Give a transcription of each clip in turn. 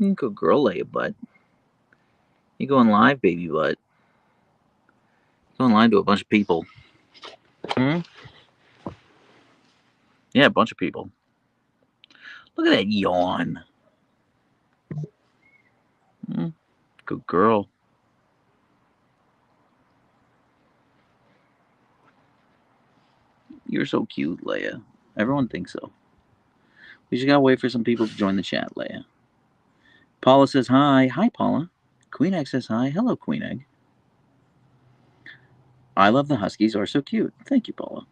Good girl, lay your butt. You going live, baby butt. Going live to a bunch of people. Hmm? Yeah, a bunch of people. Look at that yawn. Hmm? Good girl. You're so cute, Leia. Everyone thinks so. We just gotta wait for some people to join the chat, Leia. Paula says hi. Hi, Paula. Queen Egg says hi. Hello, Queen Egg. I love the Huskies are so cute. Thank you, Paula.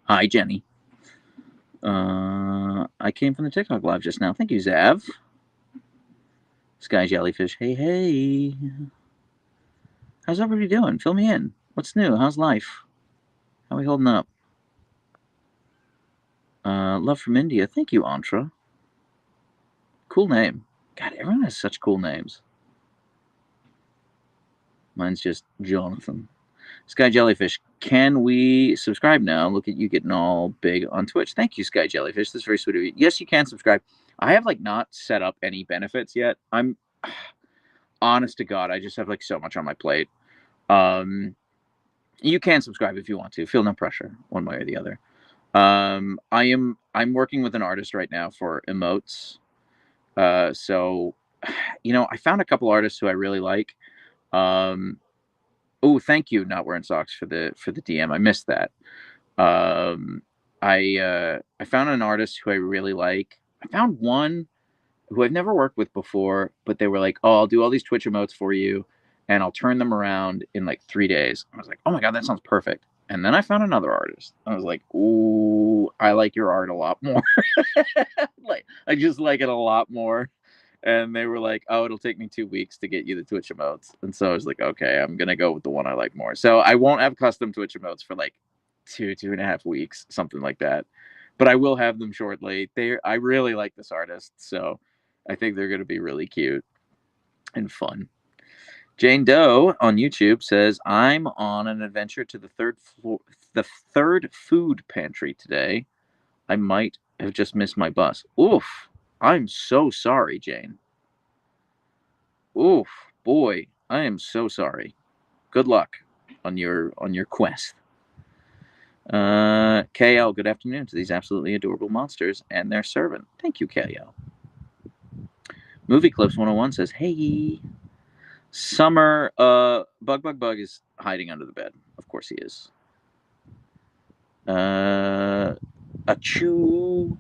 Hi, Jenny. I came from the TikTok live just now. Thank you, Zav. Sky Jellyfish. Hey, hey. How's everybody doing? Fill me in. What's new? How's life? How are we holding up? Love from India. Thank you, Antra. Cool name. God, everyone has such cool names. Mine's just Jonathan. Sky Jellyfish, can we subscribe now? Look at you getting all big on Twitch. Thank you, Sky Jellyfish. That's very sweet of you. Yes, you can subscribe. I have not set up any benefits yet. I'm honest to God, I just have so much on my plate. You can subscribe if you want to. Feel no pressure, one way or the other. I'm working with an artist right now for emotes. So, I found a couple artists who I really like. Oh, thank you, not wearing socks for the DM. I missed that. I found an artist who I really like. I found one who I've never worked with before, but they were like, "Oh, I'll do all these Twitch emotes for you, and I'll turn them around in 3 days." I was like, "Oh my god, that sounds perfect." And then I found another artist. I was like, "Ooh, I like your art a lot more." I just like it a lot more. And they were like, "Oh, it'll take me 2 weeks to get you the Twitch emotes." And so I was like, "Okay, I'm gonna go with the one I like more." So I won't have custom Twitch emotes for 2.5 weeks, something like that. But I will have them shortly. I really like this artist, so I think they're gonna be really cute and fun. Jane Doe on YouTube says, "I'm on an adventure to the third food pantry today. I might have just missed my bus." Oof. I'm so sorry, Jane. Oof, boy, I am so sorry. Good luck on your quest. KL, good afternoon to these absolutely adorable monsters and their servant. Thank you, KL. Movie Clips 101 says, "Hey, Summer, Bug is hiding under the bed. Of course he is. Achoo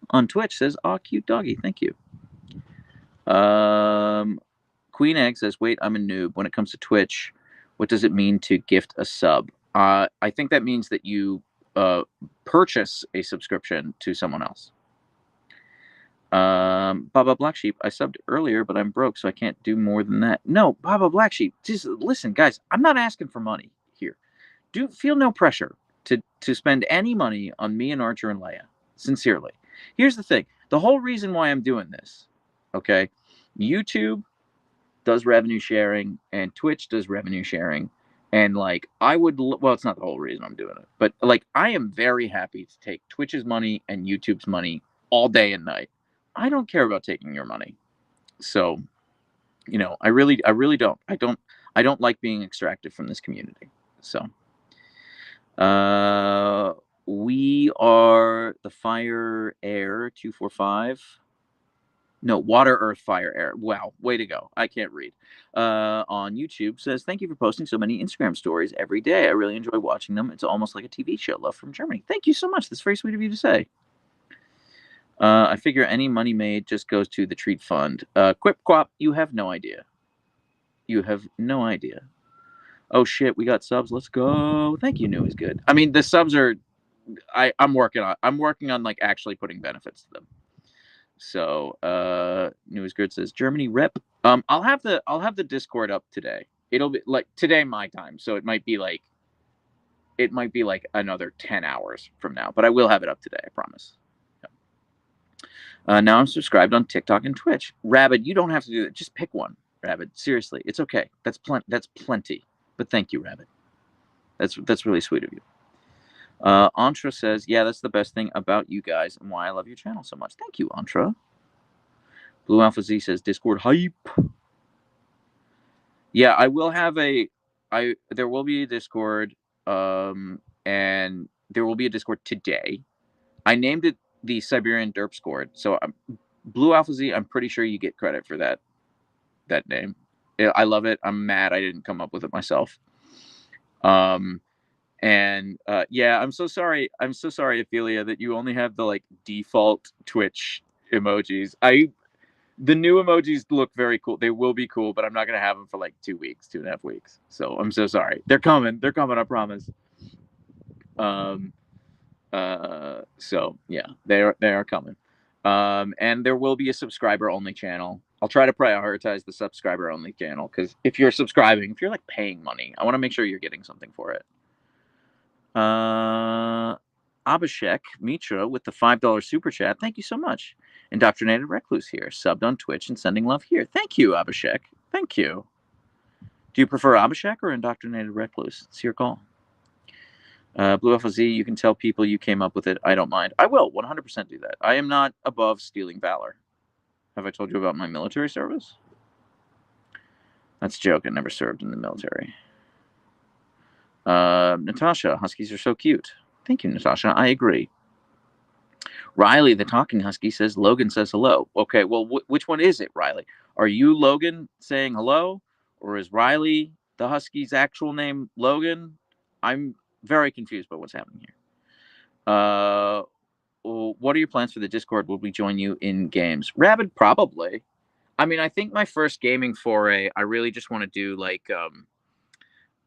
on Twitch says, "Aw, cute doggy. Thank you." Queen Egg says, "Wait, I'm a noob. When it comes to Twitch, what does it mean to gift a sub?" I think that means that you purchase a subscription to someone else. Baba Black Sheep, I subbed earlier, but I'm broke, so I can't do more than that. No, Baba Black Sheep, just listen, guys. I'm not asking for money here. Feel no pressure to spend any money on me and Archer and Leia. Sincerely, here's the thing: the whole reason why I'm doing this, okay? YouTube does revenue sharing, and Twitch does revenue sharing, and I would. Well, it's not the whole reason I'm doing it, but I am very happy to take Twitch's money and YouTube's money all day and night. I don't care about taking your money. So, I really don't. I don't like being extracted from this community. So, we are the Fire Air 245. No, Water, Earth, Fire, Air. Wow, way to go. I can't read. On YouTube says, "Thank you for posting so many Instagram stories every day. I really enjoy watching them. It's almost like a TV show. Love from Germany." Thank you so much. That's very sweet of you to say. I figure any money made just goes to the treat fund. Quip Quap, you have no idea. You have no idea. Oh shit, we got subs. Let's go. Thank you, New is good. I mean, the subs are. I'm working on actually putting benefits to them. So New is good says Germany rep. I'll have the Discord up today. It'll be today my time, so it might be another 10 hours from now, but I will have it up today, I promise. Now I'm subscribed on TikTok and Twitch. Rabbit, you don't have to do that. Just pick one, Rabbit. Seriously, it's okay. That's plenty. But thank you, Rabbit. That's really sweet of you. Antra says, yeah, that's the best thing about you guys and why I love your channel so much. Thank you, Antra. Blue Alpha Z says, Discord hype. Yeah, I will have there will be a Discord, and there will be a Discord today. I named it the Siberian Derpscord. So Blue Alpha Z, I'm pretty sure you get credit for that name. I love it. I'm mad I didn't come up with it myself. And yeah, I'm so sorry. I'm so sorry, Ophelia, that you only have the like default Twitch emojis. The new emojis look very cool. They will be cool, but I'm not gonna have them for like 2 weeks, 2.5 weeks. So I'm so sorry. They're coming. They're coming. I promise. So yeah, they are coming. And there will be a subscriber only channel. I'll try to prioritize the subscriber only channel because if you're subscribing, if you're like paying money, I want to make sure you're getting something for it. Abhishek Mitra with the $5 super chat. Thank you so much. Indoctrinated Recluse here, subbed on Twitch and sending love here. Thank you, Abhishek. Thank you. Do you prefer Abhishek or Indoctrinated Recluse? It's your call. Blue FZ, you can tell people you came up with it. I don't mind. I will 100% do that. I am not above stealing valor. Have I told you about my military service? That's a joke. I never served in the military. Natasha, Huskies are so cute. Thank you, Natasha. I agree. Riley, the talking husky, says Logan says hello. Okay, well, which one is it, Riley? Are you Logan saying hello? Or is Riley the husky's actual name Logan? I'm very confused about what's happening here. What are your plans for the Discord? Will we join you in games? Rabid, probably. I mean, I think my first gaming foray, I really just want to do like,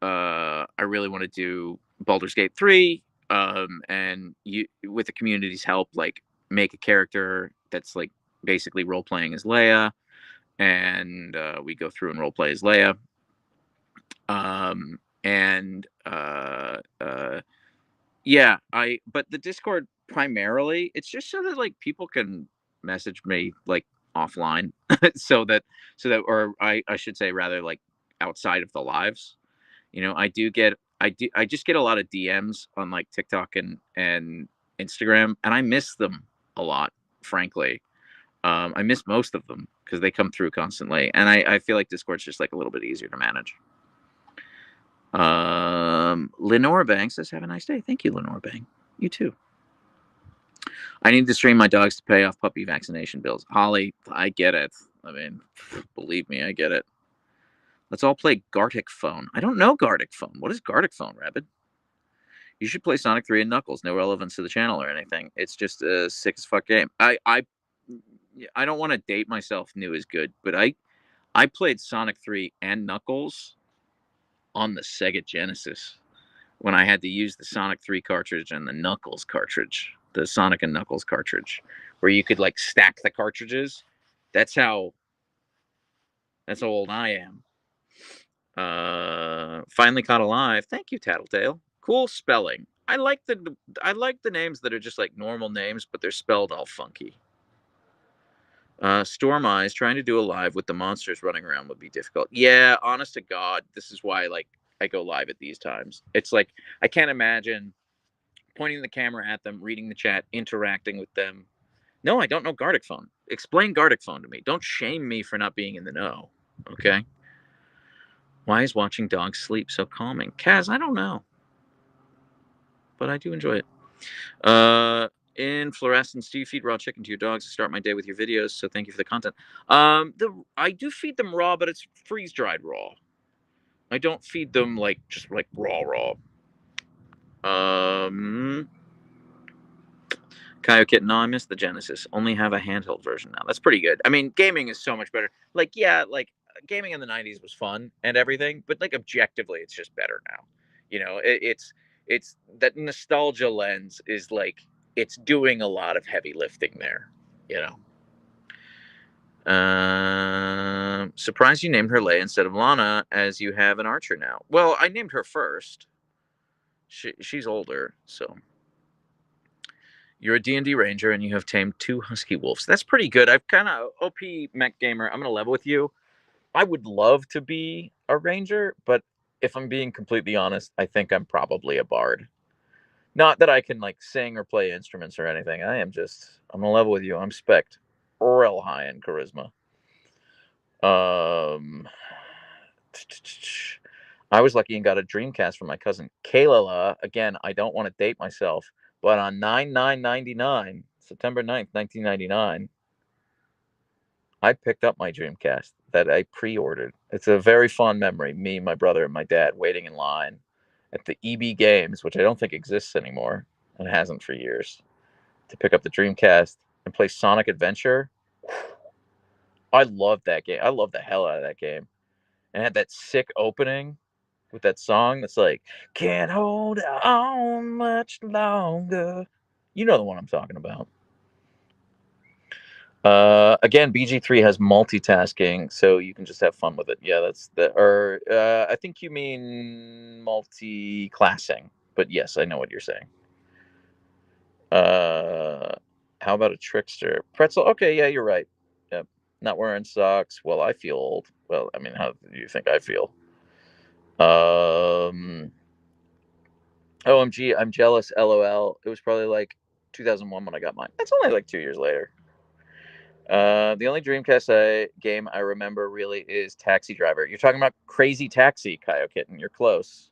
I really want to do Baldur's Gate 3, and you, with the community's help, like make a character that's like basically role playing as Leia, and we go through and role play as Leia. Yeah, but the Discord primarily, it's just so that like people can message me like offline, so that or I should say rather like outside of the lives. You know, I just get a lot of DMs on like TikTok and Instagram, and I miss them a lot, frankly. I miss most of them because they come through constantly, and I feel like Discord's just like a little bit easier to manage. Lenore Bang says, have a nice day. Thank you, Lenore Bang. You too. I need to stream my dogs to pay off puppy vaccination bills. Holly, I get it. I mean, believe me, I get it. Let's all play Gartic Phone. I don't know Gartic Phone. What is Gartic Phone, Rabbit? You should play Sonic 3 and Knuckles. No relevance to the channel or anything. It's just a sick as fuck game. I don't want to date myself. New is good, but I played Sonic 3 and Knuckles on the Sega Genesis when I had to use the Sonic 3 cartridge and the Knuckles cartridge, the Sonic and Knuckles cartridge, where you could like stack the cartridges. That's how old I am. Finally Caught Alive. Thank you, Tattletale. Cool spelling. I like the names that are just like normal names, but they're spelled all funky. Storm Eyes, trying to do a live with the monsters running around would be difficult. Yeah, honest to God, this is why like I go live at these times. It's like I can't imagine pointing the camera at them, reading the chat, interacting with them. No, I don't know Gartic Phone. Explain Gartic Phone to me. Don't shame me for not being in the know. Okay. Why is watching dogs sleep so calming? Kaz, I don't know. But I do enjoy it. In fluorescence, do you feed raw chicken to your dogs to start my day with your videos? So thank you for the content. I do feed them raw, but it's freeze-dried raw. I don't feed them like just like raw. Kaio Kitten, no, I missed the Genesis. Only have a handheld version now. That's pretty good. I mean, gaming is so much better. Like, yeah, like gaming in the 90s was fun and everything, but like objectively, it's just better now. You know, it's that nostalgia lens is like it's doing a lot of heavy lifting there, you know. Surprised you named her Leia instead of Lana, as you have an Archer now. Well, I named her first. She's older, so. You're a D&D ranger and you have tamed 2 husky wolves. That's pretty good. I've kind of OP mech gamer. I'm gonna level with you. I would love to be a ranger, but if I'm being completely honest, I think I'm probably a bard. Not that I can like sing or play instruments or anything. I'm gonna level with you. I'm spec real high in charisma. Um, I was lucky and got a Dreamcast from my cousin Kayla. Again, I don't want to date myself, but on 9/9/99, September 9th, 1999, I picked up my Dreamcast that I pre-ordered. It's a very fond memory. Me, my brother, and my dad waiting in line at the EB Games, which I don't think exists anymore and hasn't for years, to pick up the Dreamcast and play Sonic Adventure. I loved that game. I loved the hell out of that game. And it had that sick opening with that song that's like, can't hold on much longer. You know the one I'm talking about. Again, BG3 has multitasking, so you can just have fun with it. Yeah, that's the, or I think you mean multi-classing, but yes, I know what you're saying. How about a trickster? Pretzel? Okay, yeah, you're right. Yep. Not wearing socks. Well, I feel old. Well, I mean, how do you think I feel? Um, OMG, I'm jealous. LOL. It was probably like 2001 when I got mine. That's only like 2 years later. The only game I remember really is Taxi Driver. You're talking about Crazy Taxi, Kaio Kitten. You're close.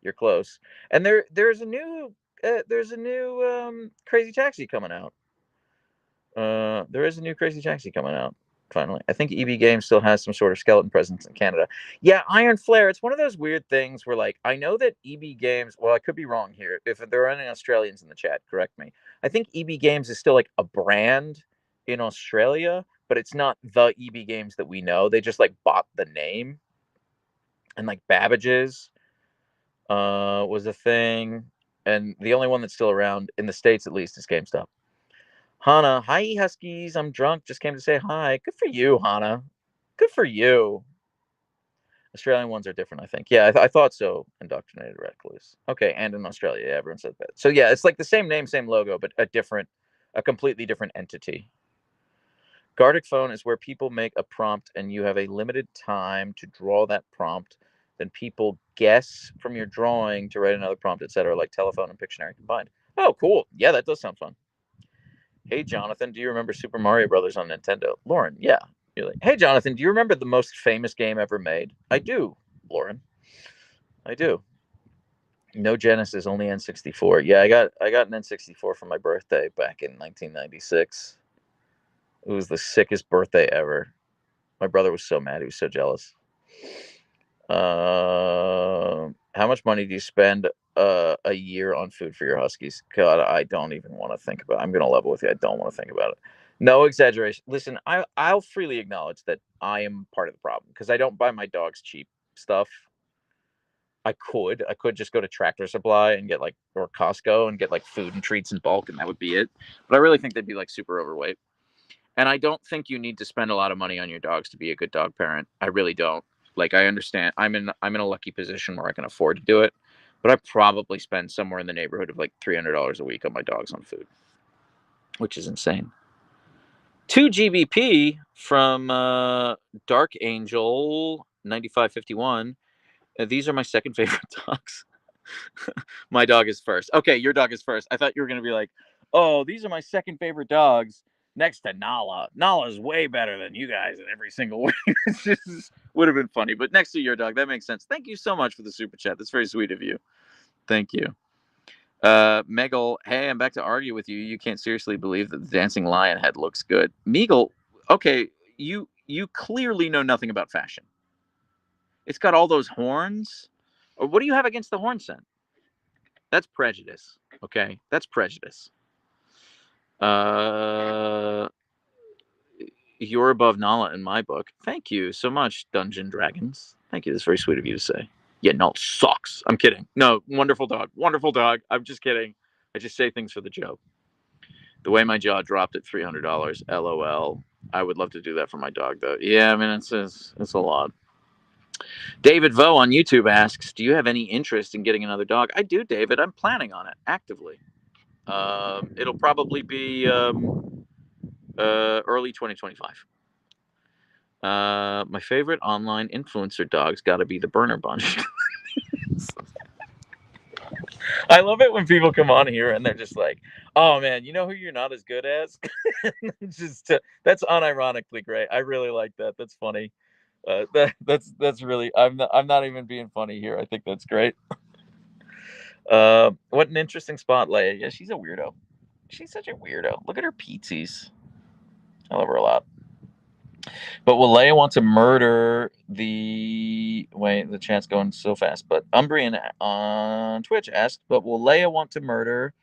You're close. And there's a new Crazy Taxi coming out. There is a new Crazy Taxi coming out. Finally, I think EB Games still has some sort of skeleton presence in Canada. Yeah, Iron Flare. It's one of those weird things where, like, I know that EB Games. Well, I could be wrong here. If there are any Australians in the chat, correct me. I think EB Games is still like a brand in Australia, but it's not the EB Games that we know. They just like bought the name, and like Babbage's was a thing, and the only one that's still around in the States, at least, is GameStop. Hana, hi Huskies. I'm drunk. Just came to say hi. Good for you, Hana. Good for you. Australian ones are different, I think. Yeah, I thought so. Indoctrinated recluse. Okay, and in Australia, yeah, everyone said that. So yeah, it's like the same name, same logo, but a completely different entity. Gardic phone is where people make a prompt and you have a limited time to draw that prompt. Then people guess from your drawing to write another prompt, etc., like telephone and Pictionary combined. Oh, cool. Yeah, that does sound fun. Hey, Jonathan, do you remember Super Mario Brothers on Nintendo? Lauren, yeah. You're like, hey, Jonathan, do you remember the most famous game ever made? I do, Lauren. I do. No Genesis, only N64. Yeah, I got an N64 for my birthday back in 1996. It was the sickest birthday ever. My brother was so mad. He was so jealous. How much money do you spend a year on food for your huskies? God, I don't even want to think about it. I'm going to level with you. I don't want to think about it. No exaggeration. Listen, I'll freely acknowledge that I am part of the problem because I don't buy my dogs cheap stuff. I could just go to Tractor Supply and get like, or Costco and get like food and treats in bulk, and that would be it. But I really think they'd be like super overweight. And I don't think you need to spend a lot of money on your dogs to be a good dog parent. I really don't. Like, I understand. I'm in a lucky position where I can afford to do it, but I probably spend somewhere in the neighborhood of like $300 a week on my dogs on food, which is insane. 2 GBP from Dark Angel 9551. These are my second favorite dogs. My dog is first. Okay, your dog is first. I thought you were going to be like, oh, these are my second favorite dogs next to Nala. Nala's way better than you guys in every single way. It just would have been funny. But next to your dog, that makes sense. Thank you so much for the super chat. That's very sweet of you. Thank you. Megal, hey, I'm back to argue with you. You can't seriously believe that the dancing lion head looks good. Meagle, okay, you clearly know nothing about fashion. It's got all those horns. Or what do you have against the horn scent? That's prejudice. Okay, that's prejudice. You're above Nala in my book. Thank you so much, Dungeon Dragons. Thank you. That's very sweet of you to say. Yeah, Null sucks. I'm kidding. No, wonderful dog. Wonderful dog. I'm just kidding. I just say things for the joke. The way my jaw dropped at $300. LOL. I would love to do that for my dog, though. Yeah, I mean, it's a lot. David Vo on YouTube asks, do you have any interest in getting another dog? I do, David. I'm planning on it actively. It'll probably be early 2025. My favorite online influencer dog's got to be the Burner Bunch. I love it when people come on here and they're just like, "Oh man, you know who you're not as good as?" Just that's unironically great. I really like that. That's funny. That's really. I'm not even being funny here. I think that's great. What an interesting spot, Leia. Yeah, she's a weirdo. She's such a weirdo. Look at her peetsies. I love her a lot. But will Leia want to murder the? Wait, the chat's going so fast. But Umbrian on Twitch asked, "But will Leia want to murder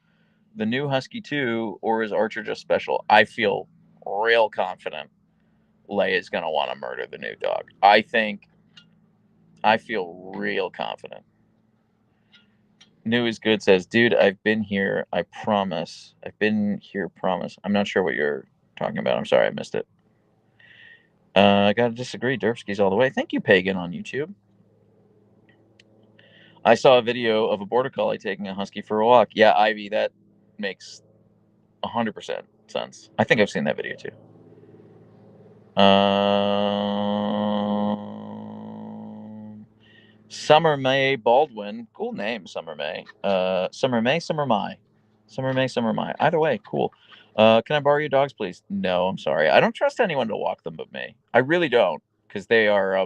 the new Husky too, or is Archer just special?" I feel real confident Leia's gonna want to murder the new dog. I feel real confident. New is good says, "Dude, I've been here. I promise. I've been here. Promise." I'm not sure what you're talking about. I'm sorry, I missed it. I gotta disagree. Derpskis all the way. Thank you, Pagan, on YouTube. I saw a video of a border collie taking a husky for a walk. Yeah, Ivy, that makes 100% sense. I think I've seen that video too. Summer May Baldwin. Cool name, Summer May. Summer May, Summer Mai. Summer May, Summer Mai. Either way, cool. Can I borrow your dogs, please? No, I'm sorry. I don't trust anyone to walk them but me. I really don't, because they're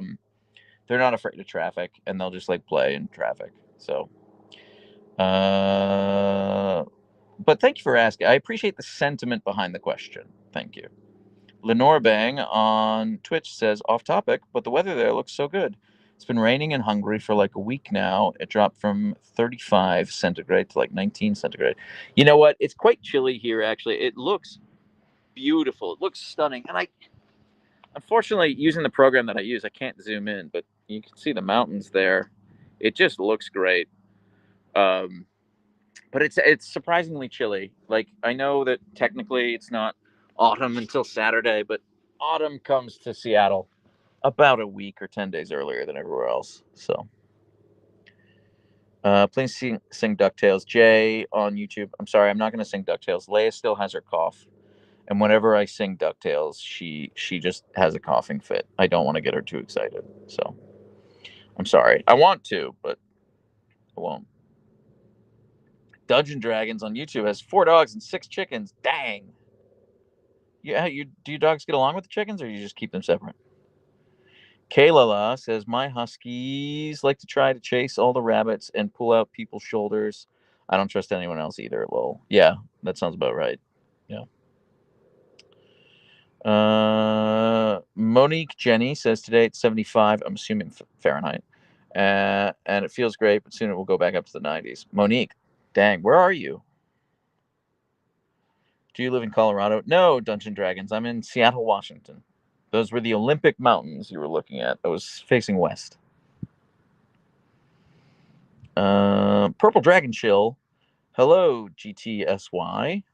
not afraid of traffic and they'll just like play in traffic. So, but thank you for asking. I appreciate the sentiment behind the question. Thank you. Lenore Bang on Twitch says, "Off topic, but the weather there looks so good. It's been raining in Hungary for like a week now. It dropped from 35 centigrade to like 19 centigrade. You know what? It's quite chilly here, actually. It looks beautiful. It looks stunning. And unfortunately, using the program that I use, I can't zoom in, but you can see the mountains there. It just looks great. But it's surprisingly chilly. Like, I know that technically it's not autumn until Saturday, but autumn comes to Seattle about a week or 10 days earlier than everywhere else. So, please sing DuckTales. Jay on YouTube. I'm sorry, I'm not going to sing DuckTales. Leia still has her cough, and whenever I sing DuckTales, she just has a coughing fit. I don't want to get her too excited. So, I'm sorry. I want to, but I won't. Dungeon Dragons on YouTube has 4 dogs and 6 chickens. Dang. Yeah, do your dogs get along with the chickens, or you just keep them separate? Kayla says, "My huskies like to try to chase all the rabbits and pull out people's shoulders. I don't trust anyone else either." Lol. Yeah, that sounds about right. Yeah. Monique Jenny says, "Today it's 75. I'm assuming Fahrenheit. And it feels great, but soon it will go back up to the 90s. Monique, dang, where are you? Do you live in Colorado? No, Dungeon Dragons. I'm in Seattle, Washington. Those were the Olympic Mountains you were looking at. I was facing west. Purple Dragon Chill. Hello, GTSY.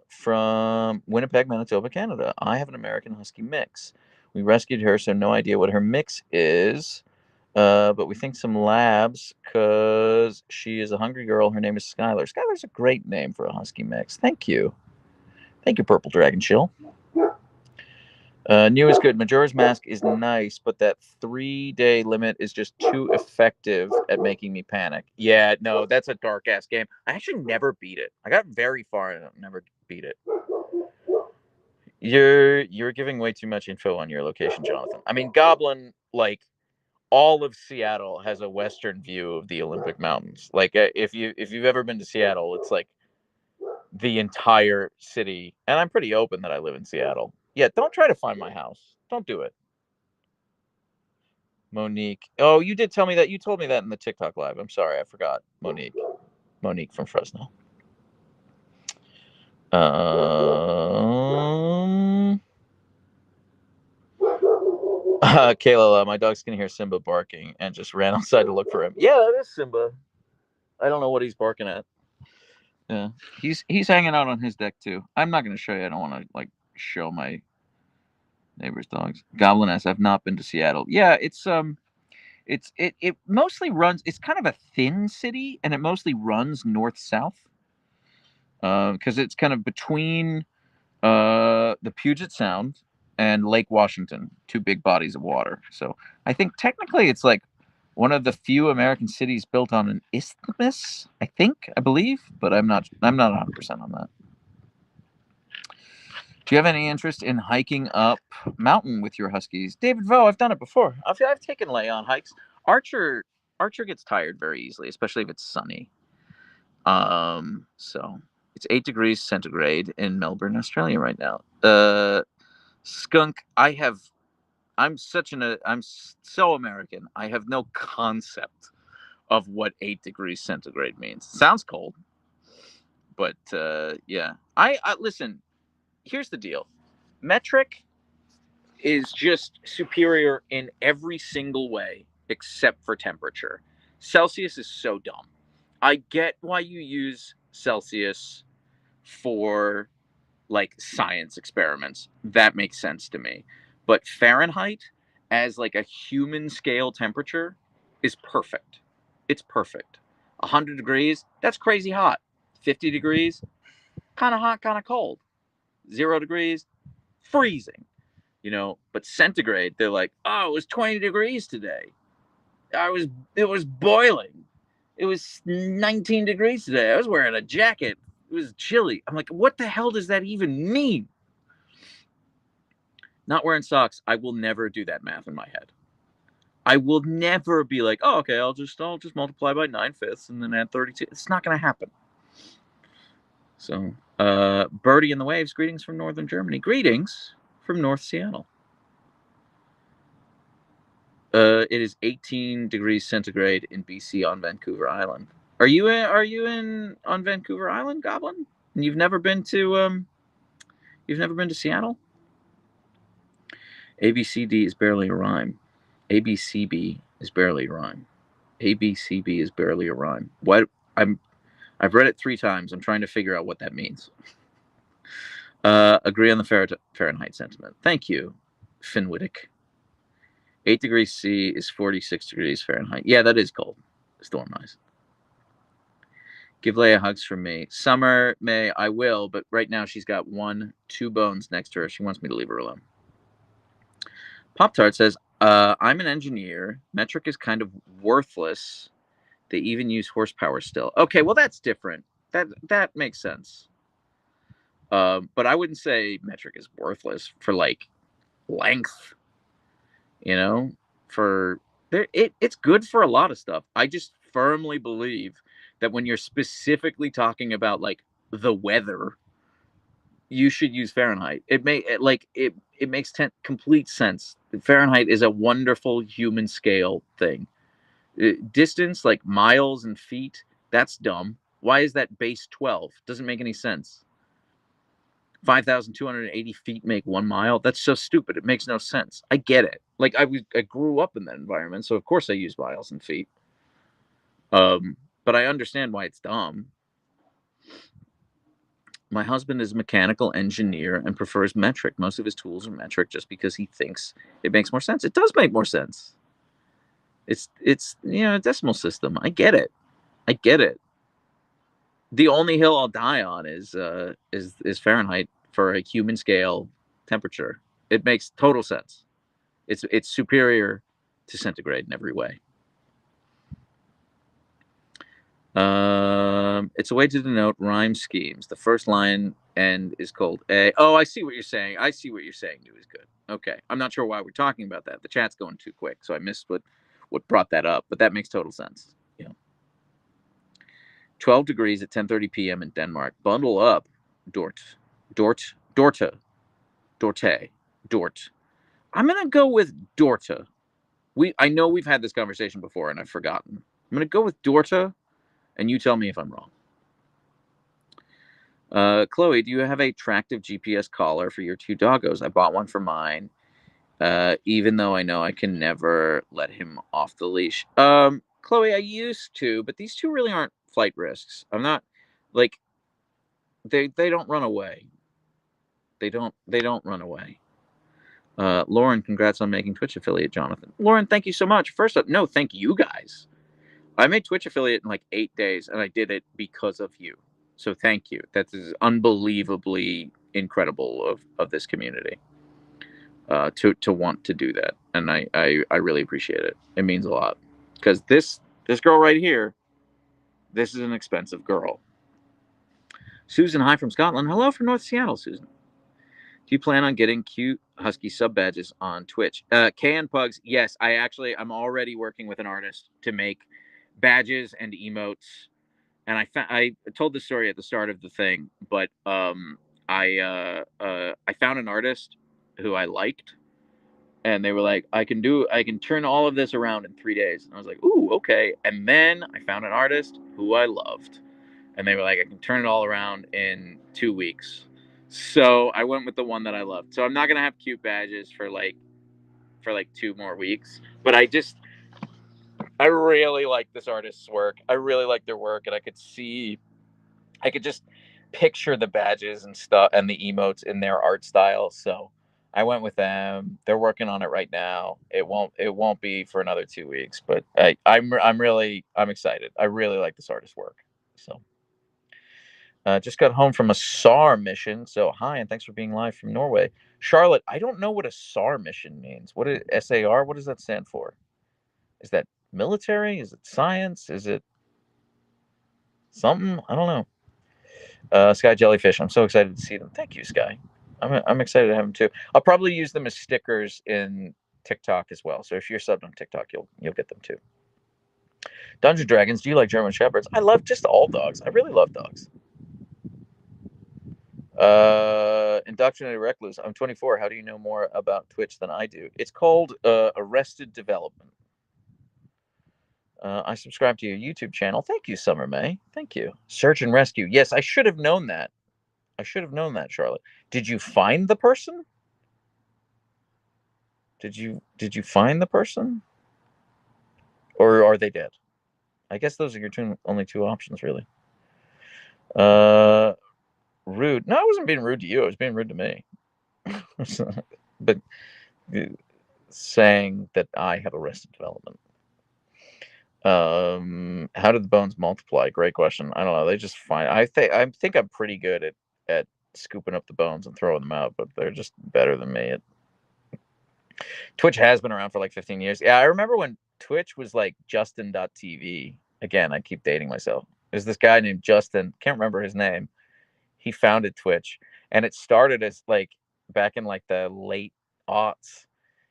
From Winnipeg, Manitoba, Canada. I have an American Husky mix. We rescued her, so no idea what her mix is. But we think some labs because she is a hungry girl. Her name is Skylar. Skylar's a great name for a Husky mix. Thank you. Thank you, Purple Dragon Chill. New is good. Majora's Mask is nice, but that 3-day limit is just too effective at making me panic. Yeah, no, that's a dark ass game. I actually never beat it. I got very far and never beat it. You're giving way too much info on your location, Jonathan. I mean, Goblin, like, all of Seattle has a western view of the Olympic Mountains. Like, if you've ever been to Seattle, it's like the entire city. And I'm pretty open that I live in Seattle. Yeah, don't try to find my house. Don't do it. Monique. Oh, you did tell me that. You told me that in the TikTok live. I'm sorry, I forgot. Monique. Monique from Fresno. Kayla, my dogs can hear Simba barking and just ran outside to look for him. Yeah, that is Simba. I don't know what he's barking at. Yeah, he's hanging out on his deck too. I'm not going to show you. I don't want to like show my neighbor's dogs. Goblin S. I've not been to Seattle. Yeah, it mostly runs. It's kind of a thin city, and it mostly runs north south. Because it's kind of between the Puget Sound and Lake Washington, 2 big bodies of water. So I think technically it's like One of the few American cities built on an isthmus, I believe, but I'm not 100% on that. Do you have any interest in hiking up mountain with your huskies? David Vo, I've done it before. I've taken Leia on hikes. Archer gets tired very easily, especially if it's sunny. So it's 8 degrees centigrade in Melbourne, Australia right now. Skunk, I'm so American. I have no concept of what 8 degrees centigrade means. Sounds cold, but yeah. I listen. Here's the deal. Metric is just superior in every single way except for temperature. Celsius is so dumb. I get why you use Celsius for like science experiments. That makes sense to me. But Fahrenheit as like a human scale temperature is perfect. It's perfect. 100 degrees, that's crazy hot. 50 degrees, kind of hot, kind of cold. 0 degrees, freezing. But centigrade, they're like, oh, it was 20 degrees today. It was boiling. It was 19 degrees today. I was wearing a jacket. It was chilly. I'm like, what the hell does that even mean? Not wearing socks. I will never do that math in my head. I will never be like, oh, okay, I'll just multiply by 9/5 and then add 32. It's not going to happen. So, Birdie in the Waves, greetings from Northern Germany. Greetings from North Seattle. It is 18 degrees centigrade in BC on Vancouver Island. Are you on Vancouver Island, Goblin? And you've never been to Seattle? ABCD is barely a rhyme. ABCB is barely a rhyme. ABCB is barely a rhyme. What? I've read it 3 times. I'm trying to figure out what that means. Agree on the Fahrenheit sentiment. Thank you, Finn Wittick. 8 degrees C is 46 degrees Fahrenheit. Yeah, that is cold. Storm eyes. Give Leia hugs from me. Summer, May, I will, but right now she's got 2 bones next to her. She wants me to leave her alone. Pop-Tart says, I'm an engineer. Metric is kind of worthless. They even use horsepower still. Okay, well, that's different. That makes sense. But I wouldn't say metric is worthless for, like, length. It's good for a lot of stuff. I just firmly believe that when you're specifically talking about, like, the weather, you should use Fahrenheit. It makes complete sense. Fahrenheit is a wonderful human scale thing. Distance, like miles and feet, that's dumb. Why is that base 12? Doesn't make any sense. 5,280 feet make 1 mile. That's so stupid. It makes no sense. I get it. Like, I grew up in that environment, so of course I use miles and feet. But I understand why it's dumb. My husband is a mechanical engineer and prefers metric. Most of his tools are metric just because he thinks it makes more sense. It does make more sense. It's a decimal system. I get it. The only hill I'll die on is Fahrenheit for a human scale temperature. It makes total sense. It's superior to centigrade in every way. It's a way to denote rhyme schemes. The first line end is called A. Oh, I see what you're saying. New is good. Okay. I'm not sure why we're talking about that. The chat's going too quick, so I missed what brought that up, but that makes total sense. 12 degrees at 10:30 p.m. in Denmark. Bundle up, Dort. I'm gonna go with Dorta. I know we've had this conversation before, and I've forgotten. I'm gonna go with Dorta, and you tell me if I'm wrong. Chloe, do you have a tractive GPS collar for your 2 doggos? I bought one for mine, even though I know I can never let him off the leash. Chloe, I used to, but these 2 really aren't flight risks. I'm not, like, they don't run away. They don't run away. Lauren, congrats on making Twitch affiliate, Jonathan. Lauren, thank you so much. First up, no, thank you guys. I made Twitch affiliate in like 8 days, and I did it because of you. So thank you. That is unbelievably incredible of this community to want to do that, and I really appreciate it. It means a lot. because this girl right here, this is an expensive girl. Susan, hi from Scotland. Hello from North Seattle, Susan. Do you plan on getting cute husky sub badges on Twitch? KN Pugs, yes. I'm already working with an artist to make badges and emotes. And I told this story at the start of the thing, but I found an artist who I liked, and they were like, I can turn all of this around in 3 days. And I was like, ooh, okay. And then I found an artist who I loved, and they were like, I can turn it all around in 2 weeks. So I went with the one that I loved. So I'm not gonna have cute badges for like 2 more weeks, but I really like this artist's work. I really like their work, and I could just picture the badges and stuff and the emotes in their art style. So I went with them. They're working on it right now. It won't be for another 2 weeks, but I'm excited. I really like this artist's work. So just got home from a SAR mission. So hi, and thanks for being live from Norway. Charlotte, I don't know what a SAR mission means. What is SAR? What does that stand for? Is that military? Is it science? Is it something? I don't know. Sky Jellyfish, I'm so excited to see them. Thank you, Sky. I'm excited to have them too. I'll probably use them as stickers in TikTok as well. So if you're subbed on TikTok, you'll get them too. Dungeon Dragons, do you like German Shepherds? I love just all dogs. I really love dogs. Indoctrinated Recluse, I'm 24. How do you know more about Twitch than I do? It's called Arrested Development. I subscribe to your YouTube channel. Thank you, Summer May. Thank you. Search and rescue. Yes, I should have known that. Charlotte. Did you find the person? Did you find the person? Or are they dead? I guess those are your only two options, really. Rude. No, I wasn't being rude to you. I was being rude to me. But saying that I have Arrested Development. How did the bones multiply? Great question. I don't know. They just find. I think I'm pretty good at scooping up the bones and throwing them out, but they're just better than me. Twitch has been around for like 15 years. Yeah, I remember when Twitch was like Justin.tv. Again, I keep dating myself. There's this guy named Justin. Can't remember his name. He founded Twitch, and it started as like back in like the late aughts.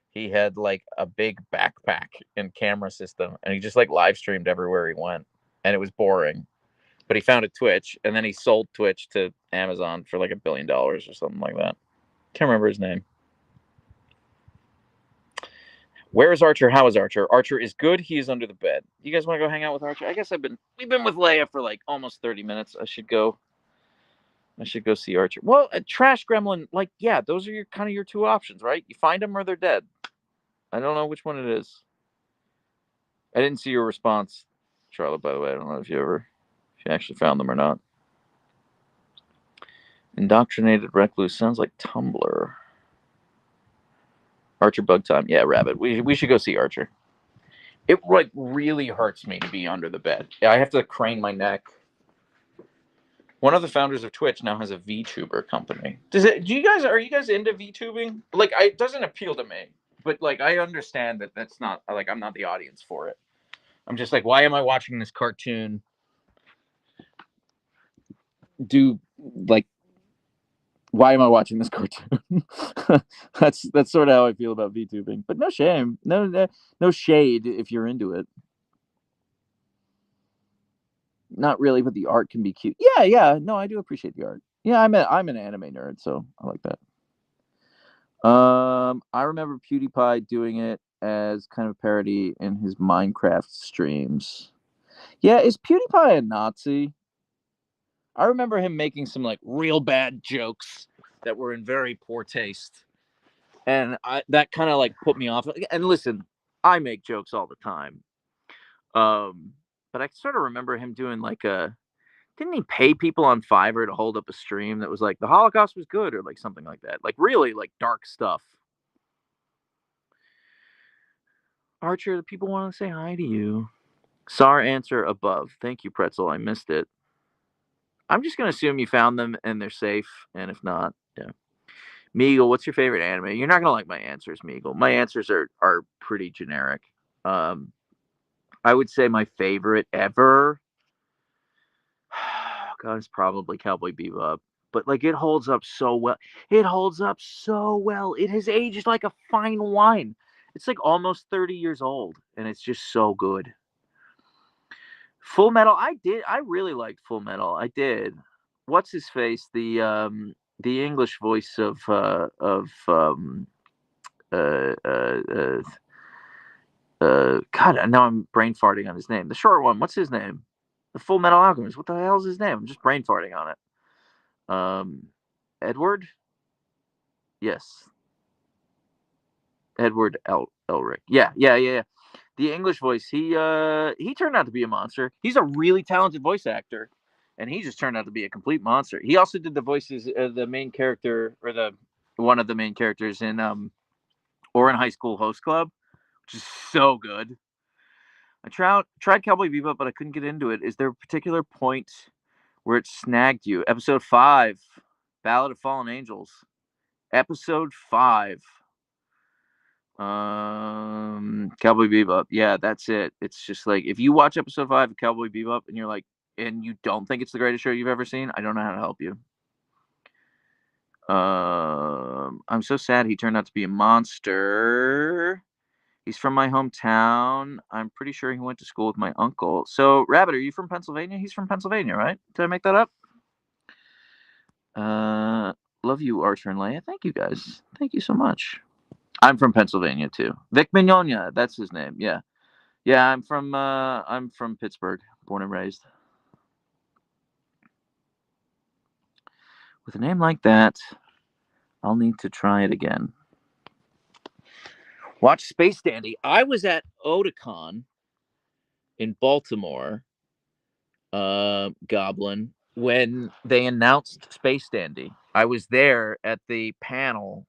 He had like a big backpack and camera system, and he just like live streamed everywhere he went, and it was boring. But he founded Twitch, and then he sold Twitch to Amazon for like $1 billion or something like that. Can't remember his name. Where is Archer? How is Archer? Archer is good. He is under the bed. You guys want to go hang out with Archer? I guess we've been with Leia for like almost 30 minutes. I should go see Archer. Well, a trash gremlin, like, yeah, those are your two options, right? You find them or they're dead. I don't know which one it is. I didn't see your response, Charlotte, by the way. I don't know if you actually found them or not. Indoctrinated Recluse sounds like Tumblr. Archer Bug Time. Yeah, Rabbit. We should go see Archer. It like really hurts me to be under the bed. I have to crane my neck. One of the founders of Twitch now has a VTuber company. Are you guys into VTubing? Like, it doesn't appeal to me, but like I understand that that's not like I'm not the audience for it. I'm just like, why am I watching this cartoon do like why am I watching this cartoon? That's sort of how I feel about VTubing. But no shame. No shade if you're into it. Not really, but the art can be cute. Yeah. No, I do appreciate the art. Yeah, I'm an anime nerd, so I like that. I remember PewDiePie doing it as kind of a parody in his Minecraft streams. Yeah, is PewDiePie a Nazi? I remember him making some like real bad jokes that were in very poor taste. And that kind of like put me off. And listen, I make jokes all the time. But I sort of remember him doing like didn't he pay people on Fiverr to hold up a stream that was like the Holocaust was good or like something like that? Like really like dark stuff. Archer, the people want to say hi to you. SAR answer above. Thank you, Pretzel. I missed it. I'm just gonna assume you found them and they're safe. And if not, yeah. Meagle, what's your favorite anime? You're not gonna like my answers, Meagle. My answers are pretty generic. I would say my favorite ever. God, it's probably Cowboy Bebop. But like it holds up so well. It holds up so well. It has aged like a fine wine. It's like almost 30 years old, and it's just so good. Full Metal, I really liked Full Metal. I did. What's his face? The English voice uh, uh, uh, God, now I'm brain farting on his name. The short one, what's his name? The Full Metal Alchemist. What the hell is his name? I'm just brain farting on it. Edward? Yes. Edward Elric. Yeah. The English voice, he turned out to be a monster. He's a really talented voice actor, and he just turned out to be a complete monster. He also did the voices of the main character, or the one of the main characters in Orin High School Host Club, which is so good. I tried Cowboy Bebop, but I couldn't get into it. Is there a particular point where it snagged you? Episode 5, Ballad of Fallen Angels. Episode 5. Cowboy Bebop. Yeah, that's it. It's just like if you watch episode 5 of Cowboy Bebop and you're like, and you don't think it's the greatest show you've ever seen, I don't know how to help you. I'm so sad he turned out to be a monster. He's from my hometown. I'm pretty sure he went to school with my uncle. So, Rabbit, are you from Pennsylvania? He's from Pennsylvania, right? Did I make that up? Love you, Archer and Leia. Thank you, guys. Thank you so much. I'm from Pennsylvania too. Vic Mignogna, that's his name. Yeah, yeah. I'm from Pittsburgh, born and raised. With a name like that, I'll need to try it again. Watch Space Dandy. I was at Otakon in Baltimore, Goblin, when they announced Space Dandy. I was there at the panel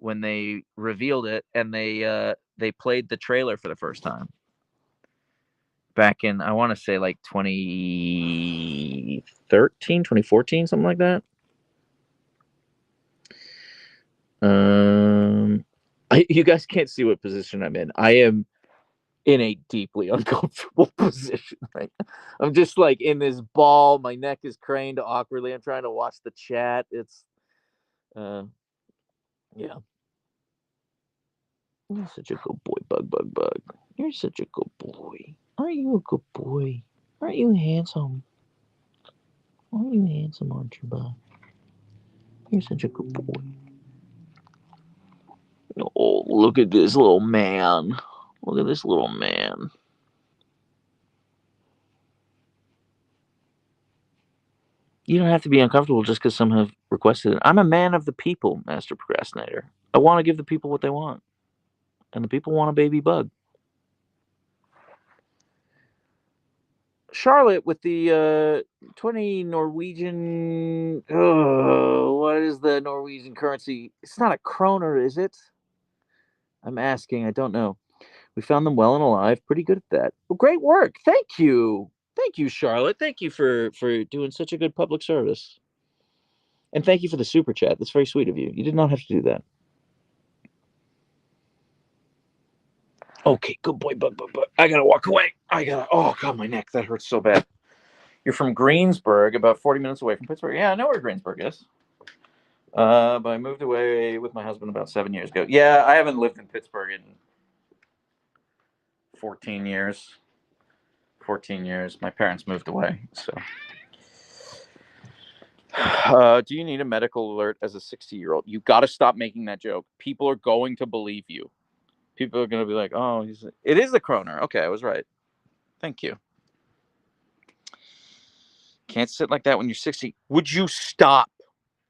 when they revealed it, and they played the trailer for the first time back in, I want to say, like 2013, 2014, something like that. You guys can't see what position I'm in. I am in a deeply uncomfortable position. Right? I'm just like in this ball. My neck is craned awkwardly. I'm trying to watch the chat. It's, yeah. You're such a good boy, Bug. You're such a good boy. Aren't you a good boy? Aren't you handsome? Aren't you handsome, aren't you, Bug? You're such a good boy. Oh, look at this little man. Look at this little man. You don't have to be uncomfortable just because some have requested it. I'm a man of the people, Master Procrastinator. I want to give the people what they want. And the people want a baby bug. Charlotte with the 20 Norwegian. Oh, what is the Norwegian currency? It's not a kroner, is it? I'm asking. I don't know. We found them well and alive. Pretty good at that. Well, great work. Thank you. Thank you, Charlotte. Thank you for doing such a good public service. And thank you for the super chat. That's very sweet of you. You did not have to do that. Okay, good boy, Bug. I gotta walk away. Oh, God, my neck. That hurts so bad. You're from Greensburg, about 40 minutes away from Pittsburgh. Yeah, I know where Greensburg is. But I moved away with my husband about 7 years ago. Yeah, I haven't lived in Pittsburgh in 14 years. 14 years. My parents moved away, so. Do you need a medical alert as a 60-year-old? You got to stop making that joke. People are going to believe you. People are going to be like, oh, it is the Kroner. Okay, I was right. Thank you. Can't sit like that when you're 60. Would you stop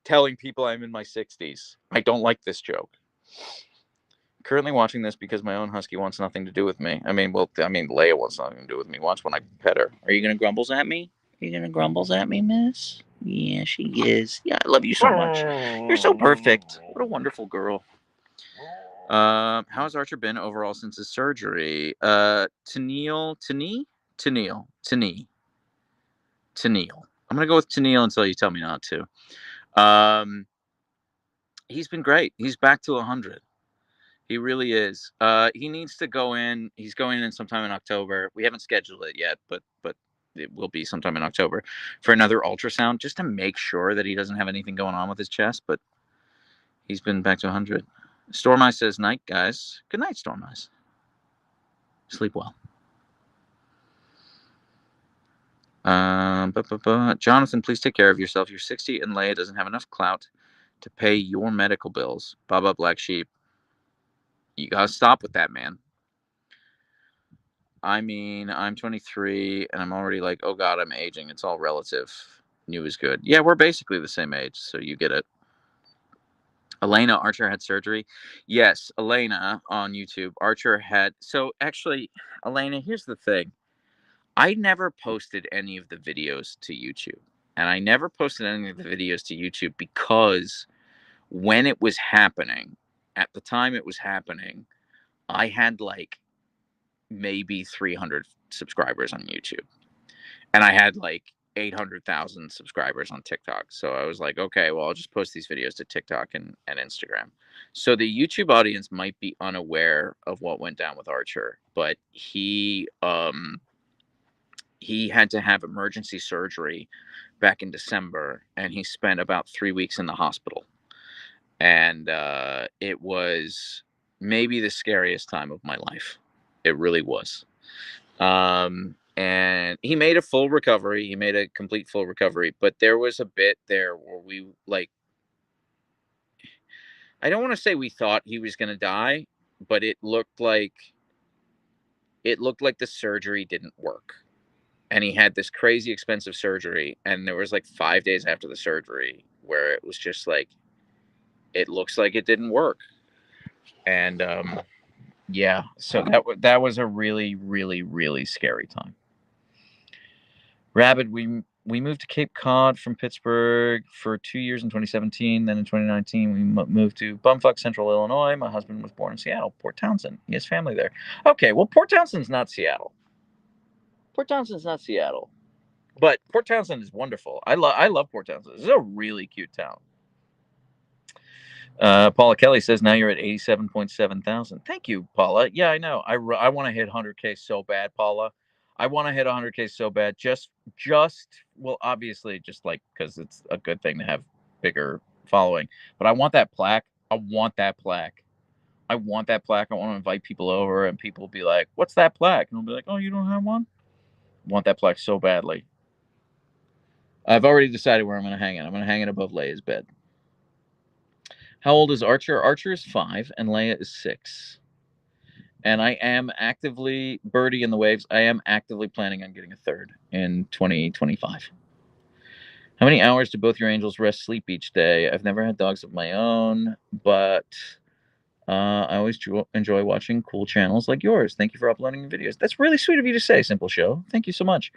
telling people I'm in my 60s? I don't like this joke. Currently watching this because my own husky wants nothing to do with me. Leia wants nothing to do with me. Wants when I pet her. Are you going to grumbles at me? Are you going to grumbles at me, miss? Yeah, she is. Yeah, I love you so much. You're so perfect. What a wonderful girl. How has Archer been overall since his surgery? Tennille. I'm going to go with Tennille until you tell me not to. He's been great. He's back to 100. He really is. He needs to go in. He's going in sometime in October. We haven't scheduled it yet, but it will be sometime in October for another ultrasound, just to make sure that he doesn't have anything going on with his chest. But he's been back to 100. Storm Eye says, "Night, guys. Good night, Storm Eyes. Sleep well." Jonathan, please take care of yourself. You're 60 and Leia doesn't have enough clout to pay your medical bills. Baba Black Sheep. You gotta stop with that, man. I mean, I'm 23 and I'm already like, oh God, I'm aging. It's all relative. New is good. Yeah, we're basically the same age, so you get it. Elena, Archer had surgery. Yes, Elena on YouTube. Archer had. So actually, Elena, here's the thing. I never posted any of the videos to YouTube. And I never posted any of the videos to YouTube because when it was happening, at the time it was happening, I had like maybe 300 subscribers on YouTube. And I had like 800,000 subscribers on TikTok. So I was like, okay, well, I'll just post these videos to TikTok and Instagram. So the YouTube audience might be unaware of what went down with Archer, but he had to have emergency surgery back in December, and he spent about 3 weeks in the hospital. And it was maybe the scariest time of my life. It really was. And he made a full recovery. He made a complete full recovery. But there was a bit there where we like, I don't want to say we thought he was going to die, but it looked like the surgery didn't work. And he had this crazy expensive surgery. And there was like 5 days after the surgery where it was just like, it looks like it didn't work. And yeah, so that was a really, really, really scary time. Rabbit, we moved to Cape Cod from Pittsburgh for 2 years in 2017. Then in 2019, we moved to bumfuck Central Illinois. My husband was born in Seattle, Port Townsend. He has family there. Okay, well, Port Townsend's not Seattle. Port Townsend's not Seattle. But Port Townsend is wonderful. I love Port Townsend. It's a really cute town. Paula Kelly says, now you're at 87.7 thousand. Thank you, Paula. Yeah, I know. I want to hit 100K so bad, Paula. I want to hit 100K so bad. Well, obviously, just like because it's a good thing to have bigger following. But I want that plaque. I want that plaque. I want that plaque. I want to invite people over, and people will be like, what's that plaque? And I'll be like, oh, you don't have one? I want that plaque so badly. I've already decided where I'm going to hang it. I'm going to hang it above Leia's bed. How old is Archer? Archer is 5 and Leia is 6. And I am actively, Birdie in the Waves, I am actively planning on getting a third in 2025. How many hours do both your angels rest sleep each day? I've never had dogs of my own, but I always enjoy watching cool channels like yours. Thank you for uploading videos. That's really sweet of you to say, Simple Show. Thank you so much.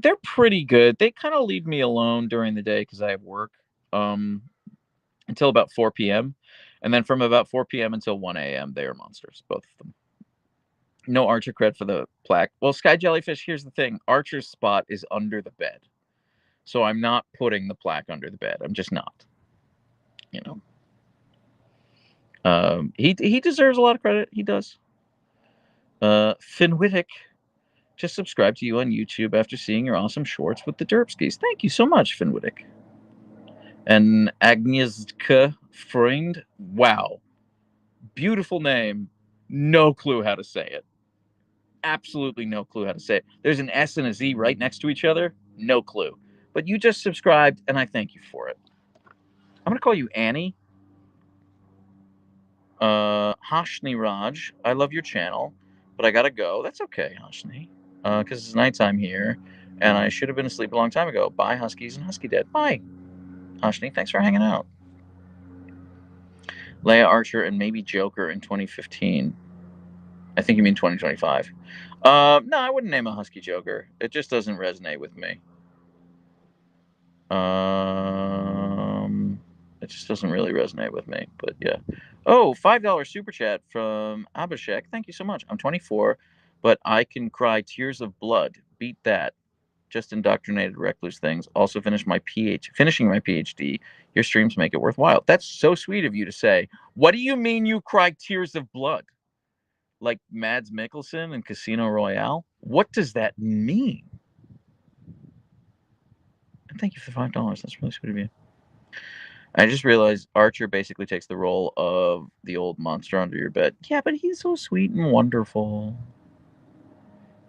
They're pretty good. They kind of leave me alone during the day because I have work until about 4 p.m. And then from about 4 p.m. until 1 a.m., they are monsters, both of them. No Archer cred for the plaque. Well, Sky Jellyfish, here's the thing. Archer's spot is under the bed. So I'm not putting the plaque under the bed. I'm just not. You know. He deserves a lot of credit. He does. Finn Wittick. Just subscribe to you on YouTube after seeing your awesome shorts with the Derpskis. Thank you so much, Finn Wittick. And Agnieszka Freund. Wow. Beautiful name. No clue how to say it. Absolutely no clue how to say it. There's an S and a Z right next to each other. No clue. But you just subscribed, and I thank you for it. I'm going to call you Annie. Hashni Raj. I love your channel, but I got to go. That's okay, Hashni. Because it's nighttime here, and I should have been asleep a long time ago. Bye, Huskies and Husky Dead. Bye, Hashni. Thanks for hanging out. Leia Archer and maybe Joker in 2015. I think you mean 2025. No, I wouldn't name a Husky Joker. It just doesn't resonate with me. It just doesn't really resonate with me. But yeah. Oh, $5 super chat from Abhishek. Thank you so much. I'm 24, but I can cry tears of blood. Beat that. just indoctrinated recluse things. Also finishing my PhD. Your streams make it worthwhile. That's so sweet of you to say. What do you mean you cry tears of blood? Like Mads Mikkelsen in Casino Royale? What does that mean? And thank you for $5. That's really sweet of you. I just realized Archer basically takes the role of the old monster under your bed. Yeah, but he's so sweet and wonderful.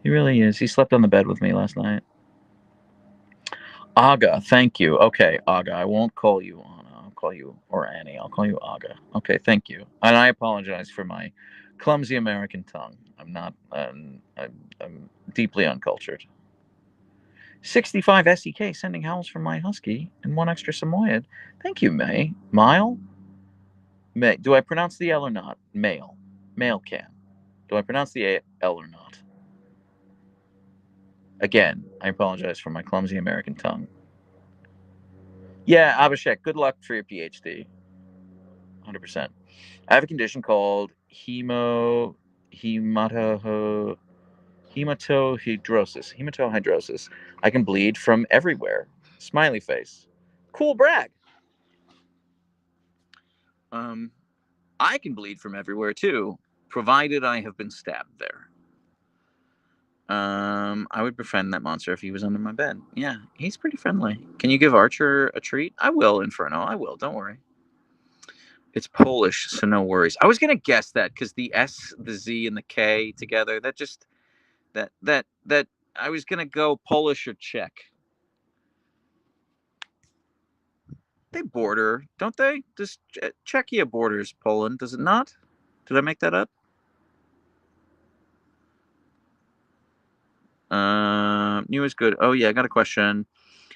He really is. He slept on the bed with me last night. Aga, thank you. Okay, Aga, I won't call you Anna. I'll call you, or Annie. I'll call you Aga. Okay, thank you. And I apologize for my clumsy American tongue. I'm not. I'm deeply uncultured. 65 SEK sending howls from my husky and one extra Samoyed. Thank you, May. Mile? May. Do I pronounce the L or not? Male. Male can. Do I pronounce the L or not? Again, I apologize for my clumsy American tongue. Yeah, Abhishek, good luck for your PhD. 100%. I have a condition called hematohydrosis. I can bleed from everywhere. Smiley face. Cool brag. I can bleed from everywhere too, provided I have been stabbed there. I would befriend that monster if he was under my bed. Yeah, he's pretty friendly. Can you give Archer a treat? I will, Inferno. I will. Don't worry. It's Polish, so no worries. I was gonna guess that because the S, the Z, and the K together. That I was gonna go Polish or Czech. They border, don't they? Does Czechia borders Poland? Does it not? Did I make that up? New is good. Oh yeah, I got a question.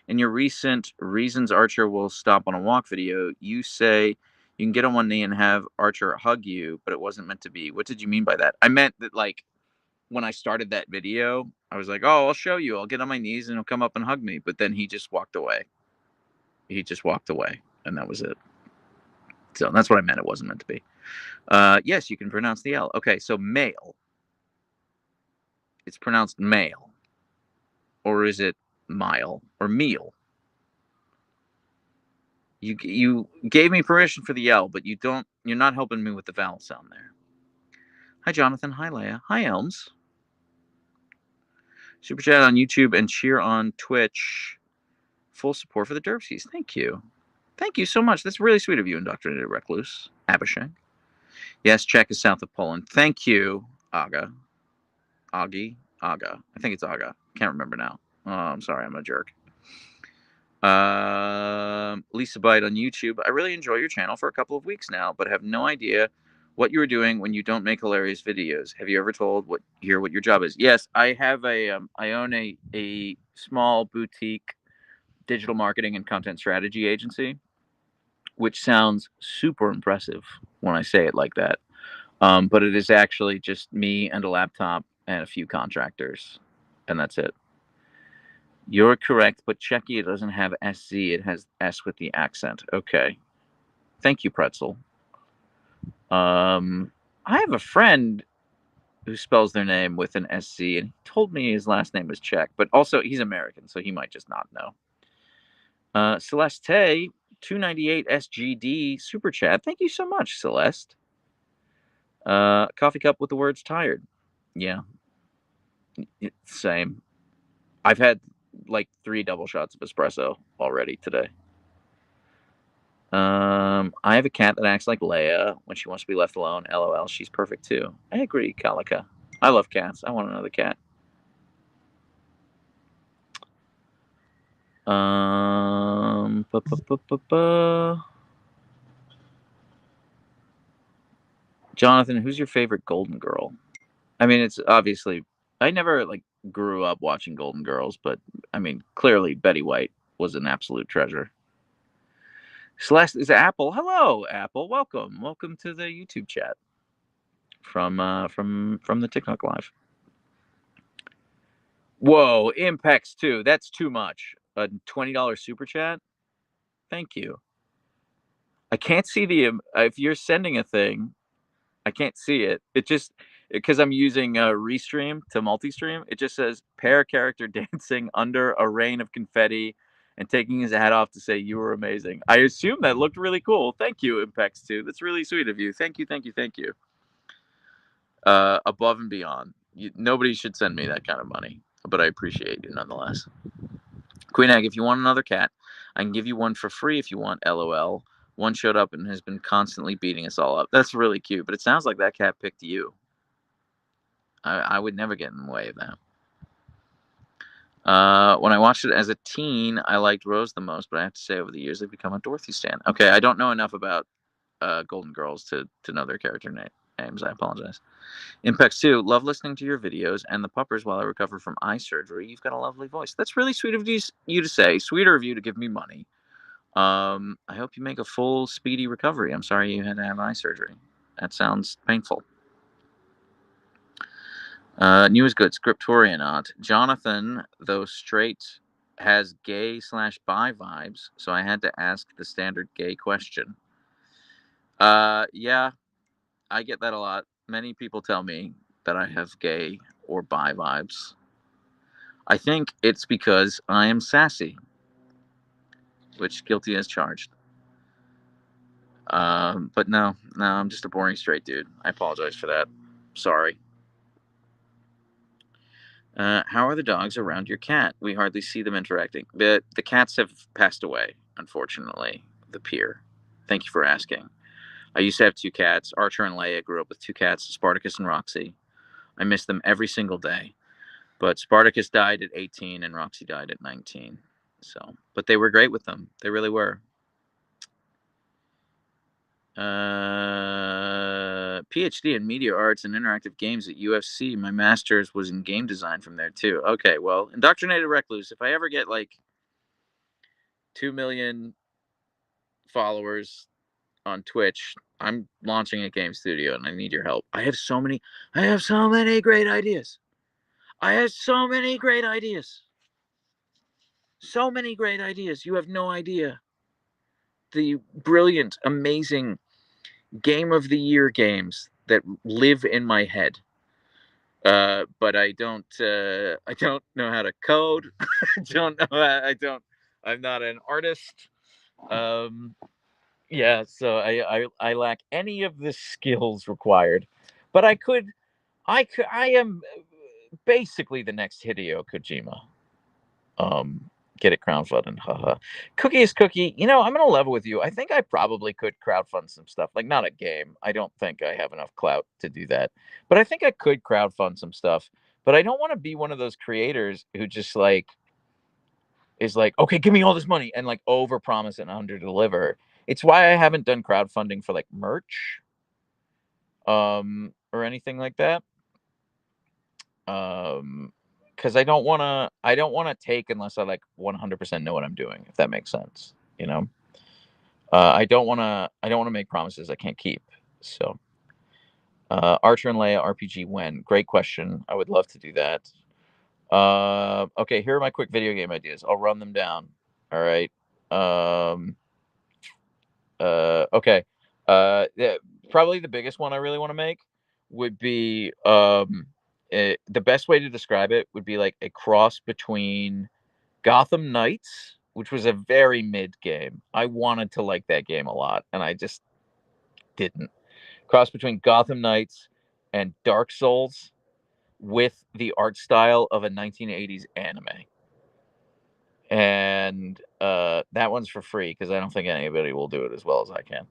In your recent Reasons Archer Will Stop on a Walk video, you say you can get on one knee and have Archer hug you, but it wasn't meant to be. What did you mean by that? I meant that, like, when I started that video, I was like, oh, I'll show you. I'll get on my knees and he'll come up and hug me. But then he just walked away. And that was it. So that's what I meant. It wasn't meant to be. Yes, you can pronounce the L. Okay, so male. It's pronounced male. Or is it mile or meal? You gave me permission for the L, but you're not helping me with the vowel sound there. Hi, Jonathan. Hi, Leia. Hi, Elms. Super chat on YouTube and cheer on Twitch. Full support for the Derpskis. Thank you. Thank you so much. That's really sweet of you, Indoctrinated Recluse. Abhishek. Yes, Czech is south of Poland. Thank you, Aga. Augie? Aga. I think it's Aga. Can't remember now. Oh, I'm sorry. I'm a jerk. Lisa Byte on YouTube. I really enjoy your channel for a couple of weeks now, but have no idea what you are doing when you don't make hilarious videos. Have you ever told what your job is? Yes, I have I own a small boutique digital marketing and content strategy agency, which sounds super impressive when I say it like that. But it is actually just me and a laptop and a few contractors, and that's it. You're correct, but Czechia doesn't have SZ. It has S with the accent. Okay. Thank you, Pretzel. I have a friend who spells their name with an SC, and he told me his last name was Czech, but also he's American, so he might just not know. Celeste, 298 SGD Super Chat. Thank you so much, Celeste. Coffee cup with the words tired. Yeah. Same. I've had like 3 double shots of espresso already today. I have a cat that acts like Leia when she wants to be left alone. LOL, she's perfect too. I agree, Kalika. I love cats. I want another cat. Jonathan, who's your favorite Golden Girl? I mean, it's obviously I never like grew up watching Golden Girls, but I mean, clearly Betty White was an absolute treasure. Celeste is Apple. Hello, Apple. Welcome to the YouTube chat from the TikTok live. Whoa, Impex too. That's too much. A $20 super chat. Thank you. I can't see the if you're sending a thing, I can't see it. It just because I'm using Restream to multi-stream. It just says pair character dancing under a rain of confetti and taking his hat off to say you were amazing. I assume that looked really cool. Thank you, Impex2. That's really sweet of you. Thank you, thank you, thank you. Above and beyond. Nobody should send me that kind of money, but I appreciate you nonetheless. Queen Egg, if you want another cat, I can give you one for free if you want. LOL. One showed up and has been constantly beating us all up. That's really cute, but it sounds like that cat picked you. I would never get in the way of that. When I watched it as a teen, I liked Rose the most, but I have to say over the years I've become a Dorothy stan. Okay, I don't know enough about Golden Girls to know their character names. I apologize. Impex 2, love listening to your videos and the puppers while I recover from eye surgery. You've got a lovely voice. That's really sweet of you to say. Sweeter of you to give me money. I hope you make a full, speedy recovery. I'm sorry you had to have eye surgery. That sounds painful. New is good. Scriptorianaut. Jonathan, though straight, has gay/bi vibes, so I had to ask the standard gay question. Yeah, I get that a lot. Many people tell me that I have gay or bi vibes. I think it's because I am sassy, which guilty as charged. But no, I'm just a boring straight dude. I apologize for that. Sorry. How are the dogs around your cat? We hardly see them interacting. The cats have passed away, unfortunately. The peer. Thank you for asking. I used to have 2 cats. Archer and Leia grew up with 2 cats, Spartacus and Roxy. I miss them every single day. But Spartacus died at 18 and Roxy died at 19. But they were great with them. They really were. PhD in media arts and interactive games at UFC. My master's was in game design from there too. Okay, well, indoctrinated recluse. If I ever get like 2 million followers on Twitch, I'm launching a game studio and I need your help. I have so many great ideas. So many great ideas. You have no idea. The brilliant, amazing game of the year games that live in my head. But I don't know how to code. I'm not an artist. Yeah, so I lack any of the skills required. But I am basically the next Hideo Kojima. Get it crowdfunded, haha. Cookie is cookie. I'm gonna level with you. I think I probably could crowdfund some stuff, like not a game. I don't think I have enough clout to do that, but I think I could crowdfund some stuff. But I don't want to be one of those creators who just like is like, okay, give me all this money and like overpromise and underdeliver. It's why I haven't done crowdfunding for like merch, or anything like that. Because I don't wanna take unless I like 100% know what I'm doing, if that makes sense. I don't wanna make promises I can't keep. So, Archer and Leia RPG when? Great question. I would love to do that. Okay, here are my quick video game ideas. I'll run them down. All right. Okay. Yeah, probably the biggest one I really want to make would be the best way to describe it would be like a cross between Gotham Knights, which was a very mid game. I wanted to like that game a lot, and I just didn't. Cross between Gotham Knights and Dark Souls with the art style of a 1980s anime. And that one's for free because I don't think anybody will do it as well as I can.